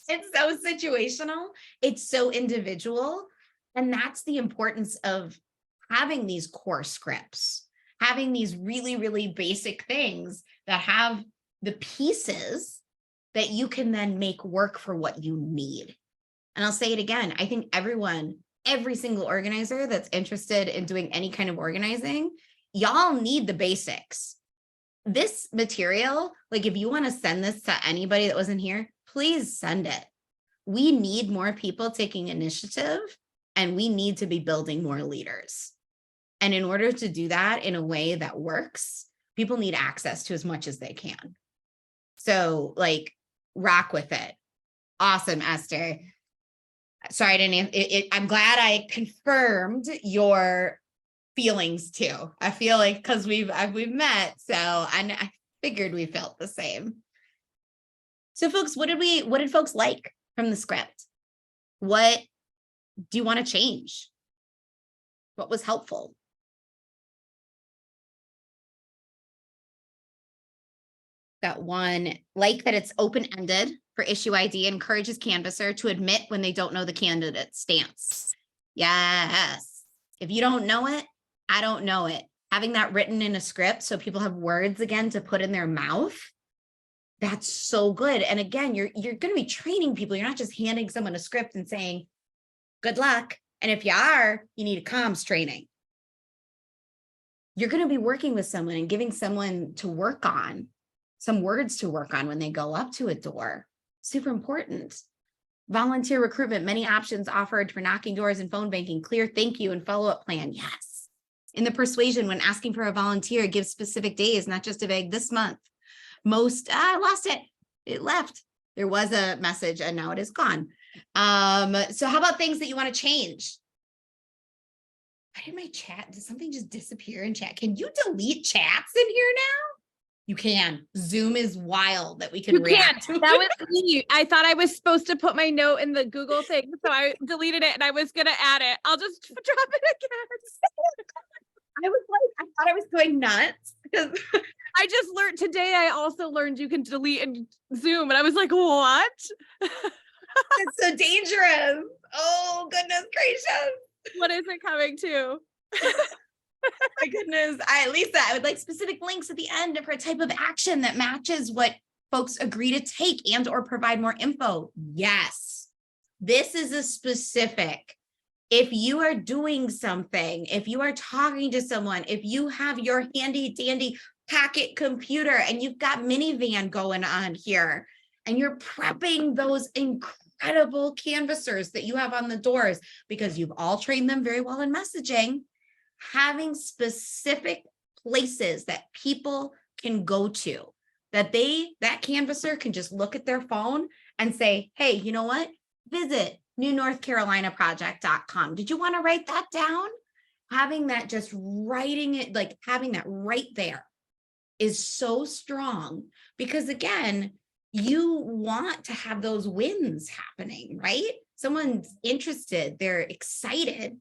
It's so situational. It's so individual. And that's the importance of having these core scripts, having these really, really basic things that have the pieces that you can then make work for what you need. And I'll say it again, I think every single organizer that's interested in doing any kind of organizing, y'all need the basics. This material, like if you want to send this to anybody that wasn't here, please send it. We need more people taking initiative, and we need to be building more leaders. And in order to do that in a way that works, people need access to as much as they can. So like, rock with it. Awesome, Esther. Sorry, I didn't. I'm glad I confirmed your feelings too. I feel like because we've met, so I figured we felt the same. So, folks, what did folks like from the script? What do you want to change? What was helpful? Got one, like that it's open-ended for issue ID, encourages canvasser to admit when they don't know the candidate's stance. Yes. If you don't know it, I don't know it. Having that written in a script so people have words again to put in their mouth, that's so good. And again, you're going to be training people. You're not just handing someone a script and saying, good luck. And if you are, you need a comms training. You're going to be working with someone and giving someone to work on, some words to work on when they go up to a door. Super important. Volunteer recruitment, many options offered for knocking doors and phone banking, clear thank you and follow-up plan. Yes. In the persuasion, when asking for a volunteer, give specific days, not just a vague this month. I lost it. It left. There was a message and now it is gone. So how about things that you want to change? Why did my chat, did something just disappear in chat? Can you delete chats in here now? You can. Zoom is wild that we can react to. That was me. I thought I was supposed to put my note in the Google thing, so I deleted it and I was gonna add it. I'll just drop it again. I was like, I thought I was going nuts because I just learned today. I also learned you can delete and Zoom, and I was like, what? it's so dangerous. Oh, goodness gracious. What is it coming to? My goodness. Lisa, I would like specific links at the end for a type of action that matches what folks agree to take and or provide more info. Yes, this is a specific. If you are doing something, if you are talking to someone, if you have your handy dandy packet computer and you've got minivan going on here and you're prepping those incredible canvassers that you have on the doors because you've all trained them very well in messaging, having specific places that people can go to, that canvasser can just look at their phone and say, hey, you know what? Visit newnorthcarolinaproject.com. Did you want to write that down? Having that, just writing it, like having that right there is so strong because again, you want to have those wins happening, right? Someone's interested, they're excited.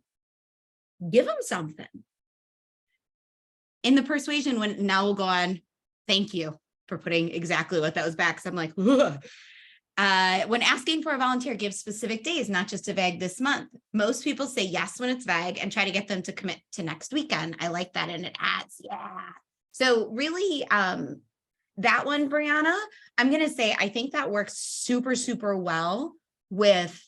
Give them something. In the persuasion, now we'll go on. Thank you for putting exactly what that was back. So I'm like, when asking for a volunteer, give specific days, not just a vague this month. Most people say yes when it's vague and try to get them to commit to next weekend. I like that. And it adds, yeah. So really, that one, Brianna, I'm going to say, I think that works super, super well with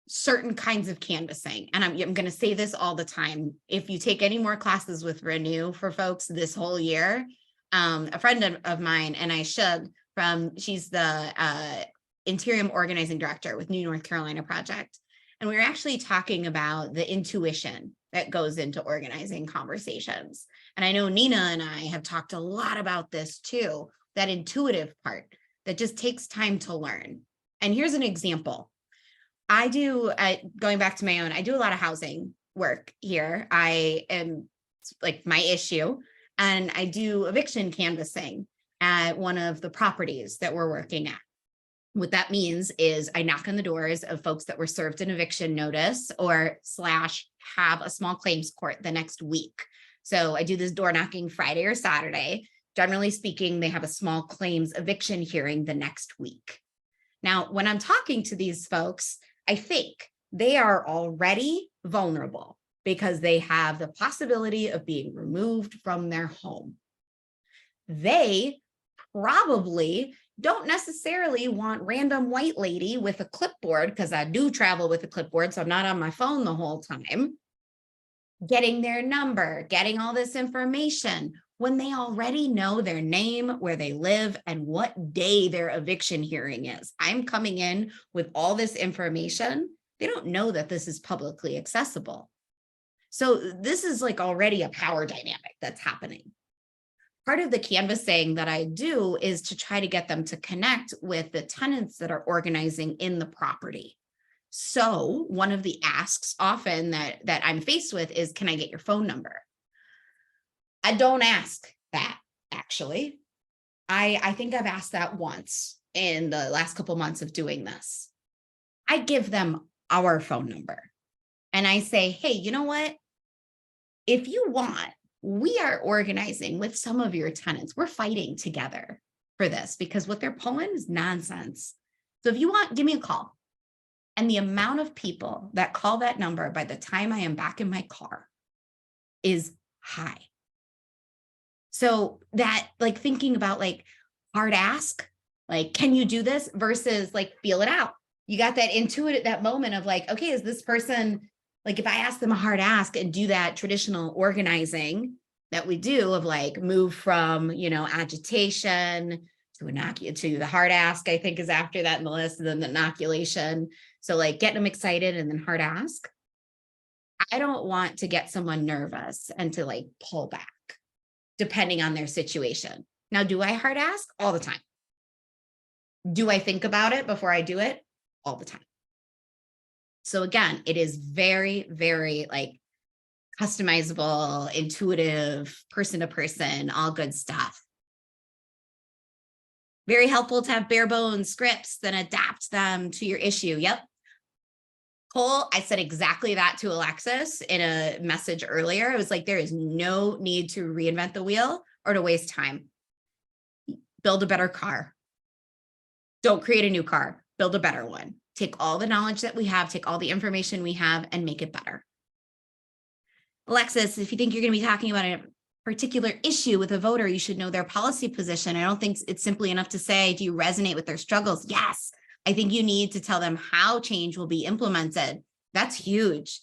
certain kinds of canvassing. And I'm going to say this all the time. If you take any more classes with Renew for folks this whole year, a friend of mine and I she's the Interior Organizing Director with New North Carolina Project. And we were actually talking about the intuition that goes into organizing conversations. And I know Nina and I have talked a lot about this too, that intuitive part that just takes time to learn. And here's an example. I do, going back to my own, I do a lot of housing work here. I am like my issue, and I do eviction canvassing at one of the properties that we're working at. What that means is I knock on the doors of folks that were served an eviction notice or / have a small claims court the next week. So I do this door knocking Friday or Saturday. Generally speaking, they have a small claims eviction hearing the next week. Now, when I'm talking to these folks, I think they are already vulnerable because they have the possibility of being removed from their home. They probably don't necessarily want random white lady with a clipboard, because I do travel with a clipboard, so I'm not on my phone the whole time, getting their number, getting all this information when they already know their name, where they live, and what day their eviction hearing is. I'm coming in with all this information. They don't know that this is publicly accessible. So this is like already a power dynamic that's happening. Part of the canvassing that I do is to try to get them to connect with the tenants that are organizing in the property. So one of the asks often that I'm faced with is, can I get your phone number? I don't ask that, actually. I think I've asked that once in the last couple months of doing this. I give them our phone number and I say, hey, you know what? If you want, we are organizing with some of your tenants. We're fighting together for this because what they're pulling is nonsense. So if you want, give me a call. And the amount of people that call that number by the time I am back in my car is high. So that, like, thinking about like hard ask, like, can you do this versus like feel it out? You got that intuitive, that moment of like, okay, is this person, like if I ask them a hard ask and do that traditional organizing that we do of like move from, agitation to the hard ask, I think is after that in the list, and then the inoculation. So like getting them excited and then hard ask. I don't want to get someone nervous and to like pull back depending on their situation. Now, do I hard ask? All the time. Do I think about it before I do it? All the time. So again, it is very, very like customizable, intuitive, person to person, all good stuff. Very helpful to have bare bones scripts, then adapt them to your issue. Yep. Cole, I said exactly that to Alexis in a message earlier. It was like, there is no need to reinvent the wheel or to waste time. Build a better car. Don't create a new car, build a better one. Take all the knowledge that we have, take all the information we have and make it better. Alexis, if you think you're going to be talking about a particular issue with a voter, you should know their policy position. I don't think it's simply enough to say, do you resonate with their struggles? Yes. I think you need to tell them how change will be implemented. That's huge.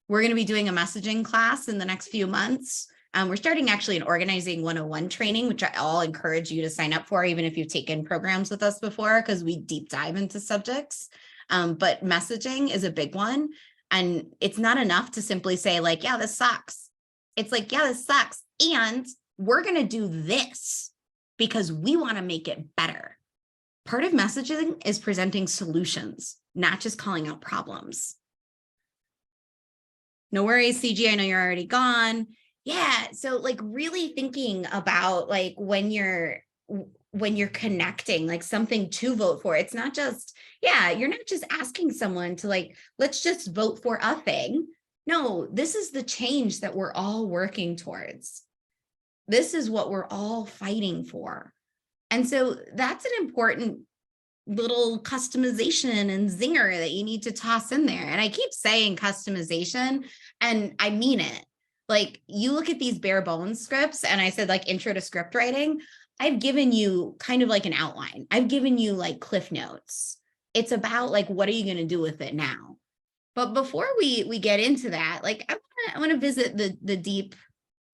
We're going to be doing a messaging class in the next few months. We're starting actually an Organizing 101 training, which I'll encourage you to sign up for, even if you've taken programs with us before, because we deep dive into subjects. But messaging is a big one. And it's not enough to simply say like, yeah, this sucks. It's like, yeah, this sucks. And we're going to do this because we want to make it better. Part of messaging is presenting solutions, not just calling out problems. No worries, CG, I know you're already gone. Yeah, so like really thinking about like when you're connecting, like something to vote for. It's not just, you're not just asking someone to like, let's just vote for a thing. No, this is the change that we're all working towards. This is what we're all fighting for. And so that's an important little customization and zinger that you need to toss in there. And I keep saying customization, and I mean it. Like you look at these bare bones scripts, and I said like intro to script writing, I've given you kind of like an outline. I've given you like cliff notes. It's about like, what are you going to do with it now? But before we get into that, like I want to visit the deep,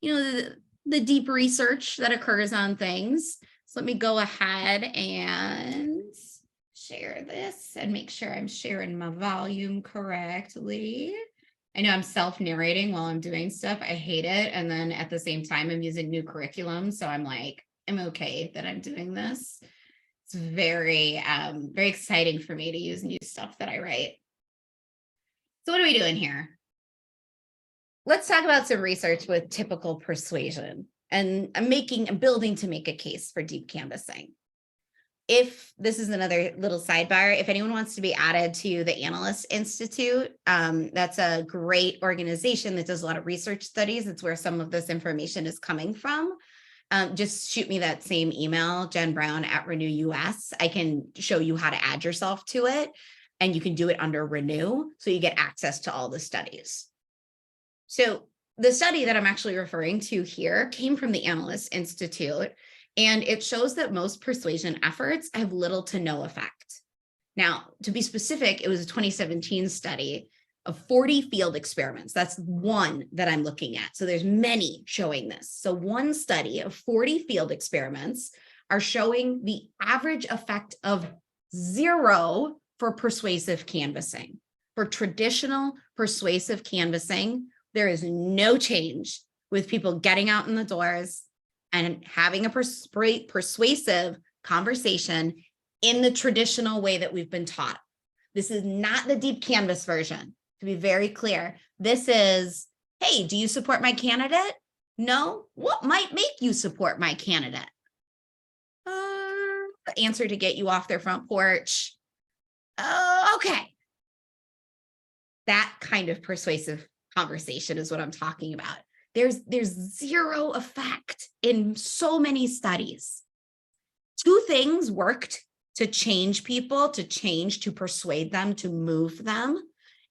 the deep research that occurs on things. So let me go ahead and share this and make sure I'm sharing my volume correctly. I know I'm self-narrating while I'm doing stuff. I hate it. And then at the same time, I'm using new curriculum. So I'm like, I'm okay that I'm doing this. It's very, very exciting for me to use new stuff that I write. So what are we doing here? Let's talk about some research with typical persuasion. And I'm building to make a case for deep canvassing. If this is another little sidebar, if anyone wants to be added to the Analyst Institute, that's a great organization that does a lot of research studies. It's where some of this information is coming from. Just shoot me that same email, jenbrown@RenewUS. I can show you how to add yourself to it, and you can do it under Renew, so you get access to all the studies. So the study that I'm actually referring to here came from the Analyst Institute, and it shows that most persuasion efforts have little to no effect. Now, to be specific, it was a 2017 study of 40 field experiments. That's one that I'm looking at. So there's many showing this. So one study of 40 field experiments are showing the average effect of 0 for persuasive canvassing. For traditional persuasive canvassing, there is no change with people getting out in the doors and having a persuasive conversation in the traditional way that we've been taught. This is not the deep canvas version, to be very clear. This is, hey, do you support my candidate? No? What might make you support my candidate? The answer to get you off their front porch. Okay. That kind of persuasive conversation is what I'm talking about. There's 0 effect in so many studies. 2 things worked to change people, to persuade them, to move them.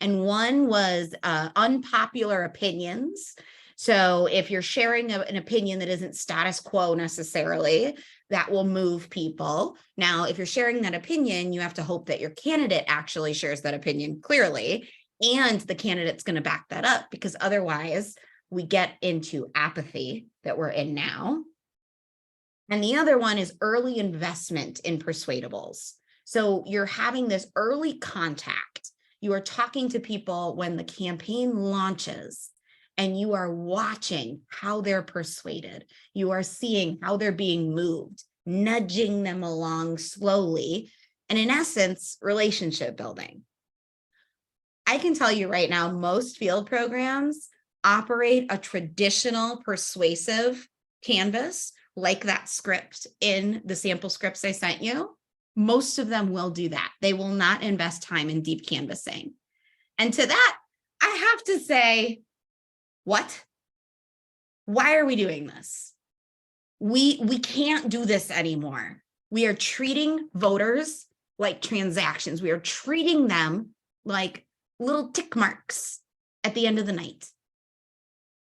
And one was unpopular opinions. So if you're sharing an opinion that isn't status quo necessarily, that will move people. Now, if you're sharing that opinion, you have to hope that your candidate actually shares that opinion clearly, and the candidate's going to back that up, because otherwise we get into apathy that we're in now. And the other one is early investment in persuadables. So you're having this early contact. You are talking to people when the campaign launches, and you are watching how they're persuaded. You are seeing how they're being moved, nudging them along slowly, and in essence, relationship building. I can tell you right now, most field programs operate a traditional persuasive canvas, like that script in the sample scripts I sent you. Most of them will do that. They will not invest time in deep canvassing. And to that, I have to say, what? Why are we doing this? We can't do this anymore. We are treating voters like transactions. We are treating them like little tick marks at the end of the night.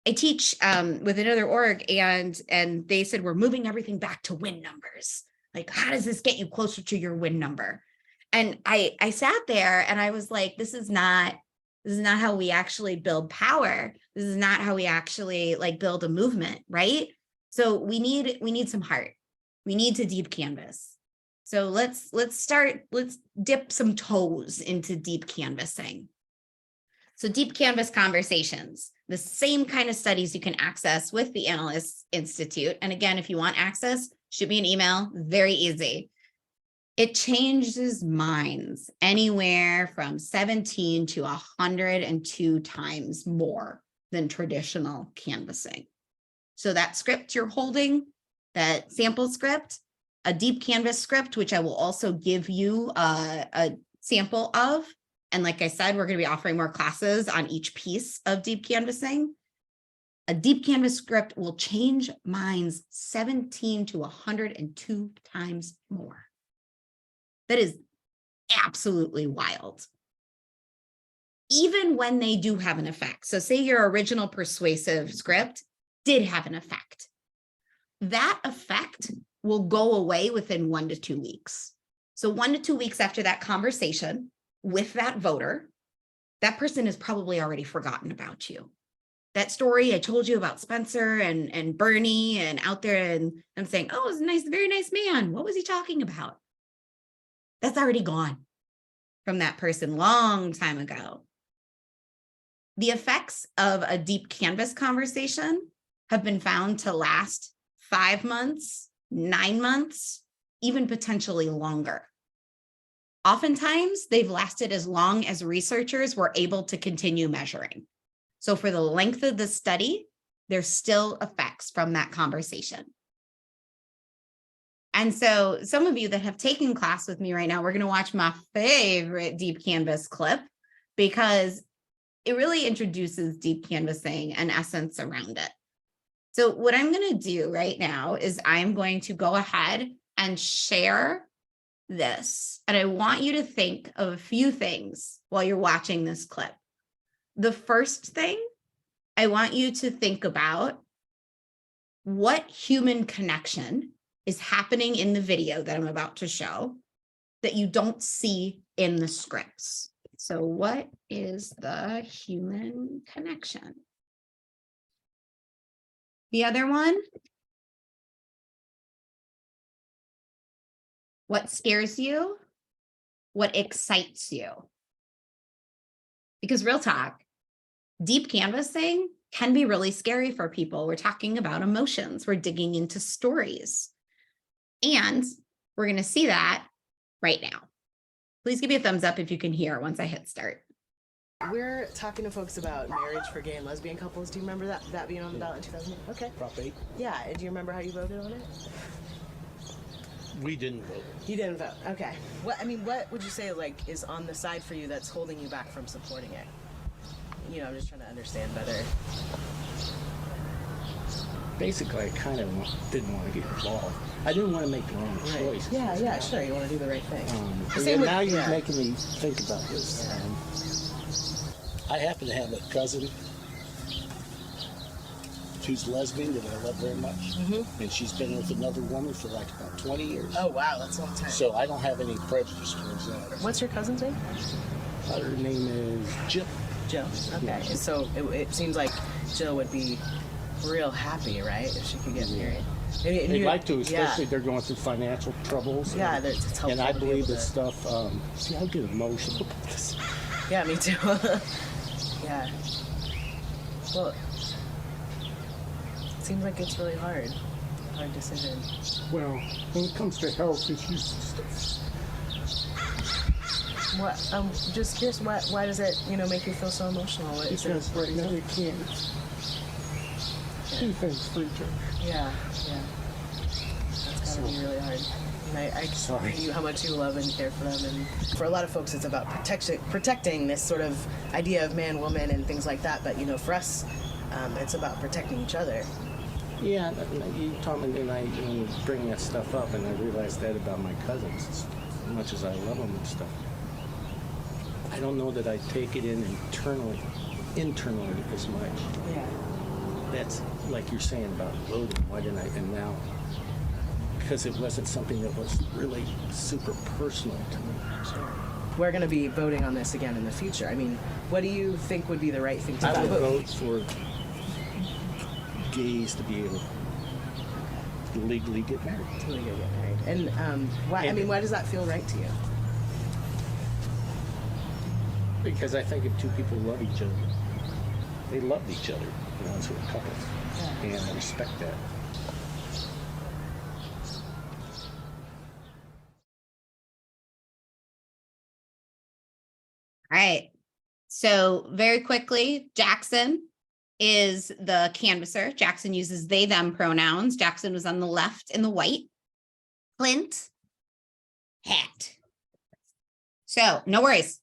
I teach with another org, and they said, we're moving everything back to win numbers. Like, how does this get you closer to your win number? And I sat there and I was like, this is not how we actually build power. This is not how we actually like build a movement, right? So we need some heart. We need to deep canvas. So let's dip some toes into deep canvassing. So deep canvas conversations, the same kind of studies you can access with the Analyst Institute. And again, if you want access, shoot me an email, very easy. It changes minds anywhere from 17 to 102 times more than traditional canvassing. So that script you're holding, that sample script, a deep canvas script, which I will also give you a sample of. And like I said, we're going to be offering more classes on each piece of deep canvassing. A deep canvas script will change minds 17 to 102 times more. That is absolutely wild. Even when they do have an effect. So say your original persuasive script did have an effect. That effect will go away within 1 to 2 weeks. So 1 to 2 weeks after that conversation with that voter, that person has probably already forgotten about you. That story I told you about Spencer and Bernie and out there, and I'm saying, oh, it was a nice, very nice man. What was he talking about? That's already gone from that person long time ago. The effects of a deep canvas conversation have been found to last 5 months, 9 months, even potentially longer. Oftentimes, they've lasted as long as researchers were able to continue measuring. So for the length of the study, there's still effects from that conversation. And so some of you that have taken class with me right now, we're going to watch my favorite deep canvas clip because it really introduces deep canvassing and essence around it. So what I'm going to do right now is I'm going to go ahead and share this. And I want you to think of a few things while you're watching this clip. The first thing, I want you to think about what human connection is happening in the video that I'm about to show that you don't see in the scripts. So what is the human connection? The other one, what scares you? What excites you? Because real talk, deep canvassing can be really scary for people. We're talking about emotions. We're digging into stories. And we're going to see that right now. Please give me a thumbs up if you can hear once I hit start. We're talking to folks about marriage for gay and lesbian couples. Do you remember that being on the ballot in 2008? Okay. Prop 8. Yeah, and do you remember how you voted on it? We didn't vote. You didn't vote. Okay. What would you say is on the side for you that's holding you back from supporting it? I'm just trying to understand better. Basically, I kind of didn't want to get involved. I didn't want to make the wrong choice. Yeah, sure. You want to do the right thing. Now you're making me think about this. I happen to have a cousin who's lesbian that I love very much. And she's been with another woman for about 20 years. Oh, wow. That's a long time. So I don't have any prejudice towards that. What's your cousin's name? Her name is Jill. Jill. Okay. Yeah. So it seems like Jill would be real happy, right, if she could get married. They'd like to, especially they're going through financial troubles. Yeah, it's helpful. And I to be believe able this to- stuff, see, I get emotional about this. Yeah, me too. Yeah. Well, it seems like it's really hard decision. Well, when it comes to health issues and stuff, What? Just curious. Why does it, make you feel so emotional? What is because it? right now they can't do things for each other. Yeah. That's gotta be really hard. And I Sorry. see how much you love and care for them. And for a lot of folks, it's about protecting this sort of idea of man, woman, and things like that. But for us, it's about protecting each other. Yeah, you taught me tonight when you bring that stuff up, and I realized that about my cousins, as much as I love them and stuff. I don't know that I take it in internally as much. Yeah. That's like you're saying about voting. Why didn't I? And now, because it wasn't something that was really super personal to me. Sure. We're going to be voting on this again in the future. I mean, what do you think would be the right thing to I would vote? vote for gays to be able to legally get married. Totally gonna get married. And why does that feel right to you? Because I think if two people love each other, they love each other, as a couple. Yeah. And I respect that. All right. So very quickly, Jackson is the canvasser. Jackson uses they, them pronouns. Jackson was on the left in the white. Clint, hat. So no worries.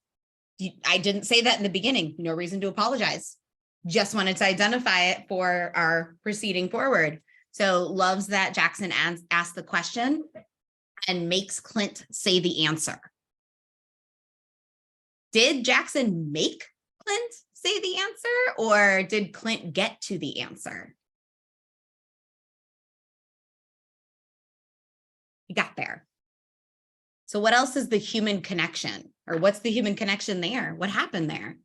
I didn't say that in the beginning. No reason to apologize. Just wanted to identify it for our proceeding forward. So loves that Jackson asked the question and makes Clint say the answer. Did Jackson make Clint say the answer, or did Clint get to the answer? He got there. So what else is the human connection? Or what's the human connection there? What happened there?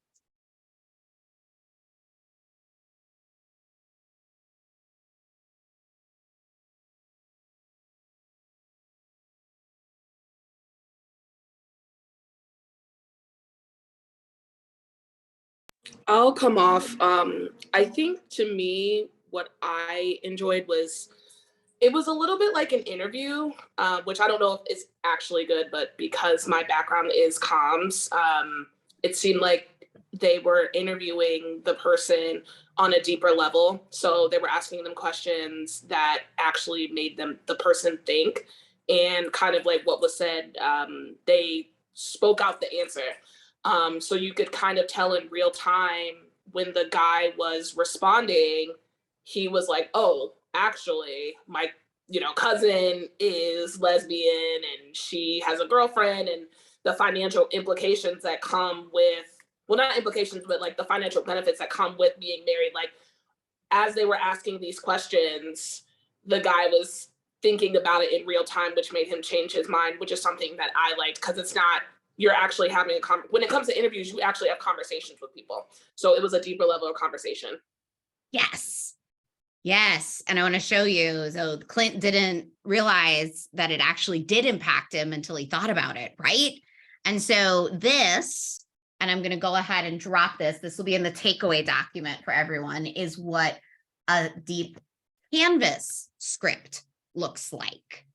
I'll come off. I think to me, what I enjoyed was it was a little bit like an interview, which I don't know if it's actually good, but because my background is comms, it seemed like they were interviewing the person on a deeper level. So they were asking them questions that actually made the person think, and kind of like what was said, they spoke out the answer. So you could kind of tell in real time when the guy was responding, he was like, oh, actually, my cousin is lesbian and she has a girlfriend, and the financial implications that come with, well, not implications, but like the financial benefits that come with being married. Like, as they were asking these questions, the guy was thinking about it in real time, which made him change his mind, which is something that I liked, because it's not, you're actually having when it comes to interviews, you actually have conversations with people. So it was a deeper level of conversation. Yes. Yes. And I want to show you. So Clint didn't realize that it actually did impact him until he thought about it. Right. And so this, and I'm going to go ahead and drop this. This will be in the takeaway document for everyone, is what a deep Canvas script looks like.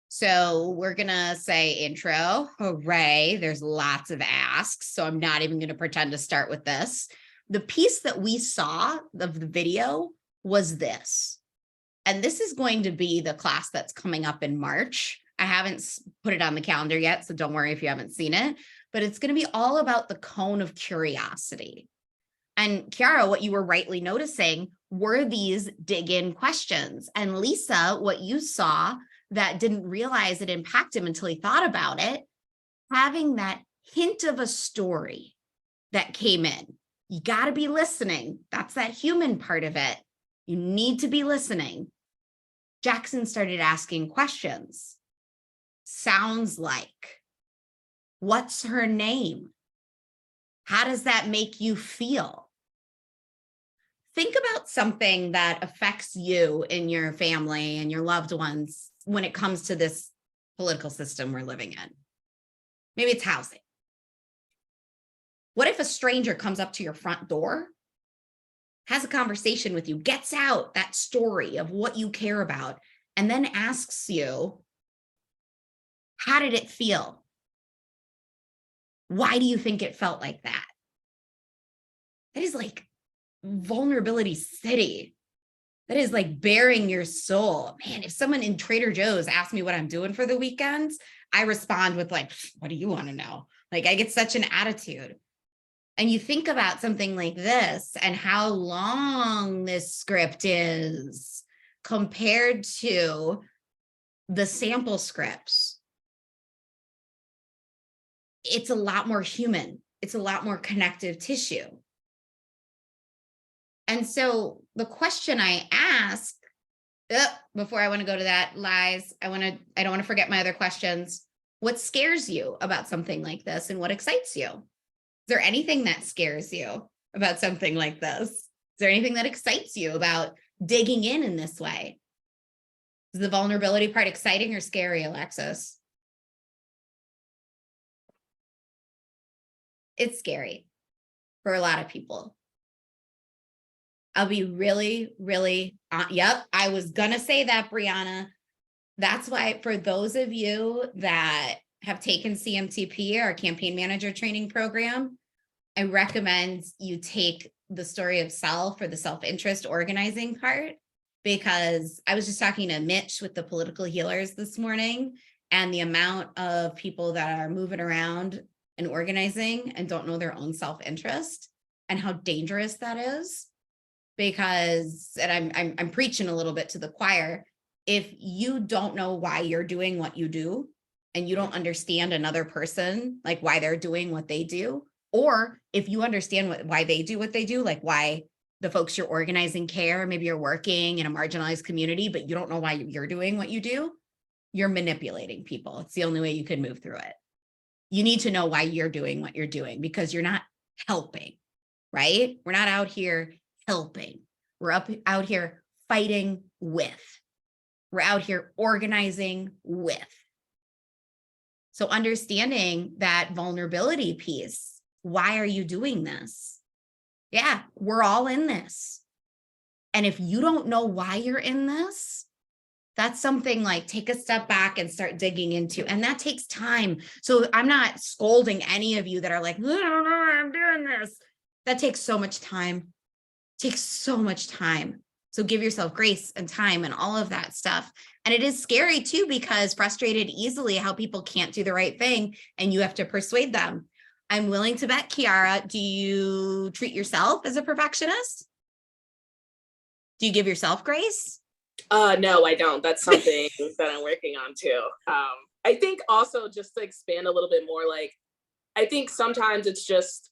So we're going to say intro. Hooray. There's lots of asks. So I'm not even going to pretend to start with this. The piece that we saw of the video was this. And this is going to be the class that's coming up in March. I haven't put it on the calendar yet, so don't worry if you haven't seen it, but it's going to be all about the cone of curiosity. And Kiara, what you were rightly noticing were these dig-in questions. And Lisa, what you saw that didn't realize it impacted him until he thought about it, having that hint of a story that came in. You got to be listening. That's that human part of it. You need to be listening. Jackson started asking questions. Sounds like, what's her name? How does that make you feel? Think about something that affects you and your family and your loved ones when it comes to this political system we're living in. Maybe it's housing. What if a stranger comes up to your front door, has a conversation with you, gets out that story of what you care about, and then asks you, how did it feel? Why do you think it felt like that? That is like vulnerability city. That is like bearing your soul. Man, if someone in Trader Joe's asks me what I'm doing for the weekends, I respond with like, what do you want to know? Like, I get such an attitude. And you think about something like this and how long this script is compared to the sample scripts. It's a lot more human. It's a lot more connective tissue. And so the question I ask, before I want to go to that, Lies, I don't want to forget my other questions. What scares you about something like this, and what excites you? Is there anything that scares you about something like this? Is there anything that excites you about digging in this way? Is the vulnerability part exciting or scary, Alexis? It's scary for a lot of people. I'll be really, really, yep, I was gonna say that, Brianna. That's why for those of you that have taken CMTP, our campaign manager training program, I recommend you take the story of self or the self-interest organizing part, because I was just talking to Mitch with the political healers this morning, and the amount of people that are moving around and organizing and don't know their own self-interest and how dangerous that is. Because, and I'm preaching a little bit to the choir, if you don't know why you're doing what you do, and you don't understand another person, like why they're doing what they do, or if you understand why they do what they do, like why the folks you're organizing care, maybe you're working in a marginalized community, but you don't know why you're doing what you do, you're manipulating people. It's the only way you can move through it. You need to know why you're doing what you're doing, because you're not helping, right? We're not out here helping. We're out here fighting with. We're out here organizing with. So understanding that vulnerability piece, why are you doing this? Yeah, we're all in this. And if you don't know why you're in this, that's something like take a step back and start digging into. And that takes time. So I'm not scolding any of you that are like, I don't know why I'm doing this. That takes so much time. Takes so much time. So give yourself grace and time and all of that stuff. And it is scary too, because frustrated easily how people can't do the right thing and you have to persuade them. I'm willing to bet, Kiara, do you treat yourself as a perfectionist? Do you give yourself grace? No, I don't. That's something that I'm working on too. I think also just to expand a little bit more, like, I think sometimes it's just,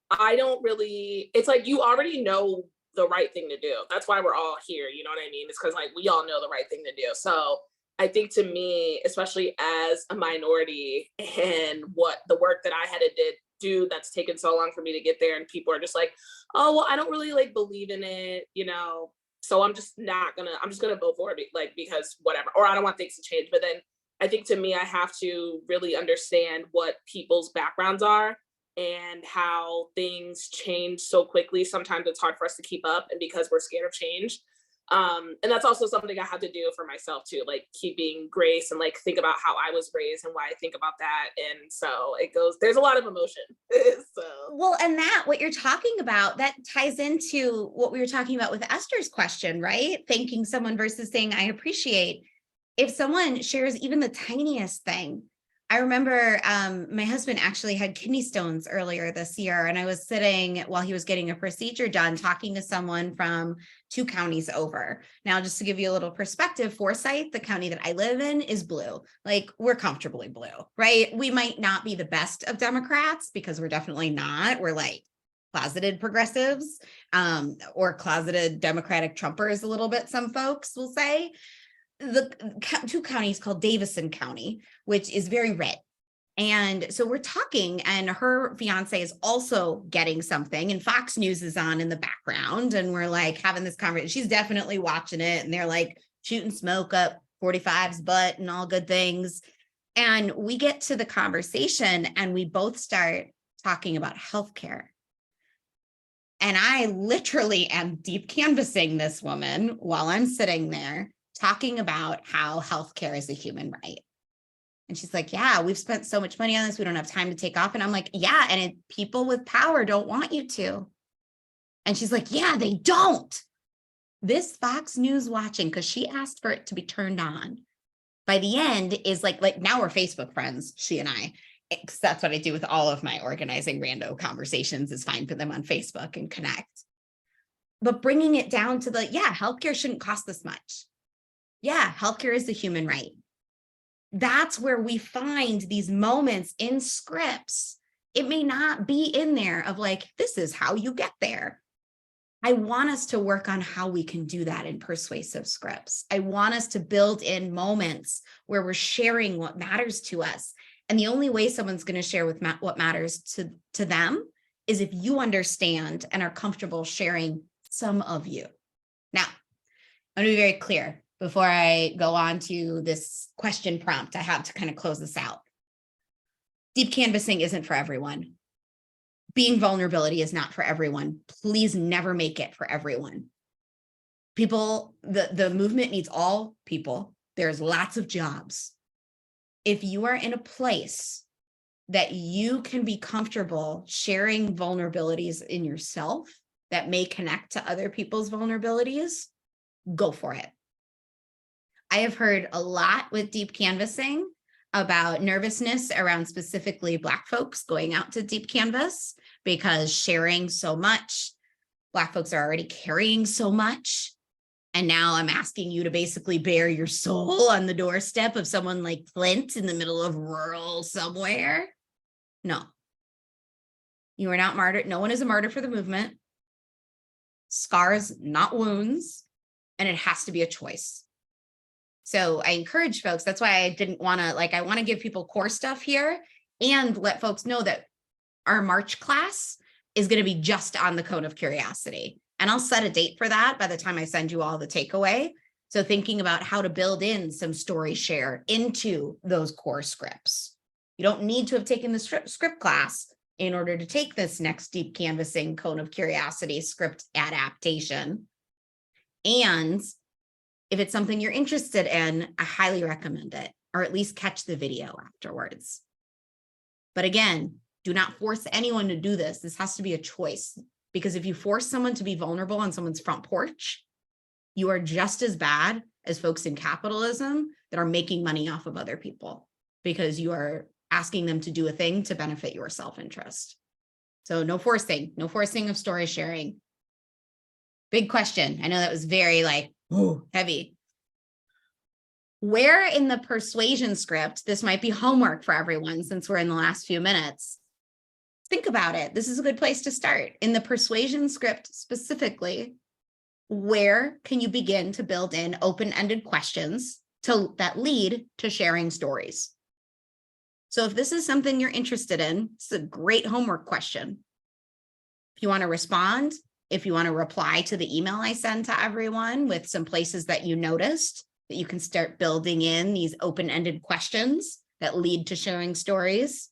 I don't really, it's like you already know the right thing to do. That's why we're all here. You know what I mean? It's because like we all know the right thing to do. So I think to me, especially as a minority and what the work that I had to do that's taken so long for me to get there, and people are just like, oh, well, I don't really like believe in it, you know? So I'm just gonna vote for it like, because whatever, or I don't want things to change. But then I think to me, I have to really understand what people's backgrounds are and how things change so quickly. Sometimes it's hard for us to keep up, and because we're scared of change. And that's also something I have to do for myself too, like keeping grace and like think about how I was raised and why I think about that. And so it goes, there's a lot of emotion. So Well, and that what you're talking about, that ties into what we were talking about with Esther's question, right? Thanking someone versus saying, I appreciate. If someone shares even the tiniest thing, I remember my husband actually had kidney stones earlier this year, and I was sitting while he was getting a procedure done, talking to someone from 2 counties over. Now, just to give you a little perspective, Forsyth, the county that I live in, is blue. Like, we're comfortably blue, right? We might not be the best of Democrats, because we're definitely not. We're like closeted progressives, or closeted Democratic Trumpers a little bit, some folks will say. The 2 counties called Davison County, which is very red. And so we're talking, and her fiance is also getting something, and Fox News is on in the background, and we're like having this conversation. She's definitely watching it, and they're like shooting smoke up 45's butt and all good things. And we get to the conversation, and we both start talking about healthcare. And I literally am deep canvassing this woman while I'm sitting there, talking about how healthcare is a human right. And she's like, yeah, we've spent so much money on this. We don't have time to take off. And I'm like, yeah, and people with power don't want you to. And she's like, yeah, they don't. This Fox News watching, because she asked for it to be turned on, by the end is like now we're Facebook friends, she and I. Because that's what I do with all of my organizing rando conversations, is find for them on Facebook and connect. But bringing it down to healthcare shouldn't cost this much. Yeah, healthcare is a human right. That's where we find these moments in scripts. It may not be in there of like, this is how you get there. I want us to work on how we can do that in persuasive scripts. I want us to build in moments where we're sharing what matters to us. And the only way someone's going to share with what matters to them is if you understand and are comfortable sharing some of you. Now, I'm going to be very clear. Before I go on to this question prompt, I have to kind of close this out. Deep canvassing isn't for everyone. Being vulnerability is not for everyone. Please never make it for everyone. People, the movement needs all people. There's lots of jobs. If you are in a place that you can be comfortable sharing vulnerabilities in yourself that may connect to other people's vulnerabilities, go for it. I have heard a lot with deep canvassing about nervousness around specifically Black folks going out to deep canvas, because sharing so much, Black folks are already carrying so much. And now I'm asking you to basically bare your soul on the doorstep of someone like Flint in the middle of rural somewhere. No, you are not martyred. No one is a martyr for the movement. Scars, not wounds. And it has to be a choice. So I encourage folks, that's why I didn't want to, I want to give people core stuff here and let folks know that our March class is going to be just on the Cone of Curiosity. And I'll set a date for that by the time I send you all the takeaway. So thinking about how to build in some story share into those core scripts. You don't need to have taken the script class in order to take this next deep canvassing Cone of Curiosity script adaptation. And if it's something you're interested in, I highly recommend it, or at least catch the video afterwards. But again, do not force anyone to do this. This has to be a choice, because if you force someone to be vulnerable on someone's front porch, you are just as bad as folks in capitalism that are making money off of other people, because you are asking them to do a thing to benefit your self-interest. So no forcing of story sharing. Big question. I know that was very heavy. Where in the persuasion script, this might be homework for everyone since we're in the last few minutes. Think about it. This is a good place to start. In the persuasion script specifically, where can you begin to build in open-ended questions that lead to sharing stories? So if this is something you're interested in, it's a great homework question. If you want to respond, if you want to reply to the email I send to everyone with some places that you noticed, that you can start building in these open-ended questions that lead to sharing stories.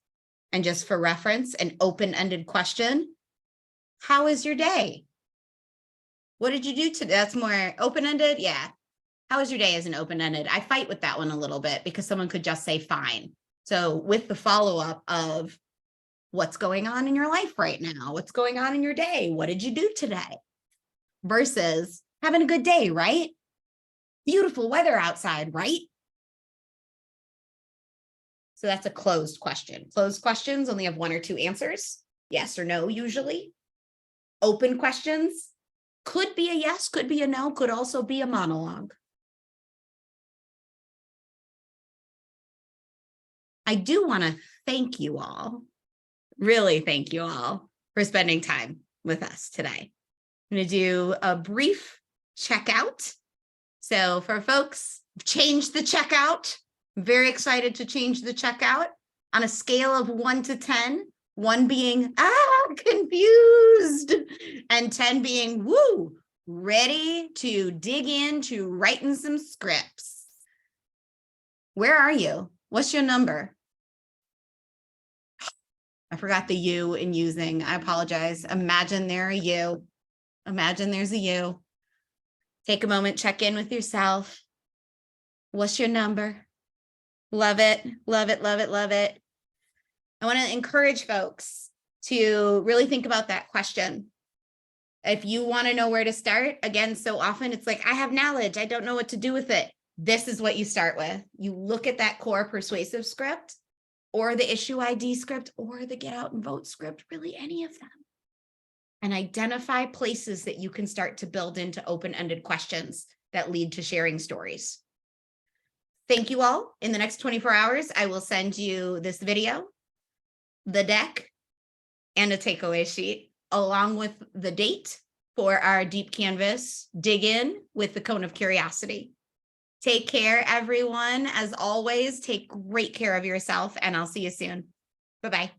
And just for reference, an open-ended question: how is your day? What did you do today? That's more open-ended. Yeah. How was your day as an open-ended? I fight with that one a little bit because someone could just say fine. So with the follow-up of what's going on in your life right now? What's going on in your day? What did you do today? Versus having a good day, right? Beautiful weather outside, right? So that's a closed question. Closed questions only have 1 or 2 answers, yes or no usually. Open questions could be a yes, could be a no, could also be a monologue. I do want to thank you all, really thank you all for spending time with us today. I'm going to do a brief checkout. So for folks, change the checkout. I'm very excited to change the checkout on a scale of 1 to 10, 1 being, confused, and 10 being, woo, ready to dig into writing some scripts. Where are you? What's your number? I forgot the you in using. I apologize. Imagine there a you. Imagine there's a you. Take a moment, check in with yourself. What's your number? Love it, love it, love it, love it. I want to encourage folks to really think about that question. If you want to know where to start, again, so often it's like, I have knowledge, I don't know what to do with it. This is what you start with. You look at that core persuasive script, or the issue ID script, or the get out and vote script, really any of them, and identify places that you can start to build into open-ended questions that lead to sharing stories. Thank you all. In the next 24 hours, I will send you this video, the deck, and a takeaway sheet, along with the date for our Deep Canvas dig in with the Cone of Curiosity. Take care, everyone. As always, take great care of yourself, and I'll see you soon. Bye-bye.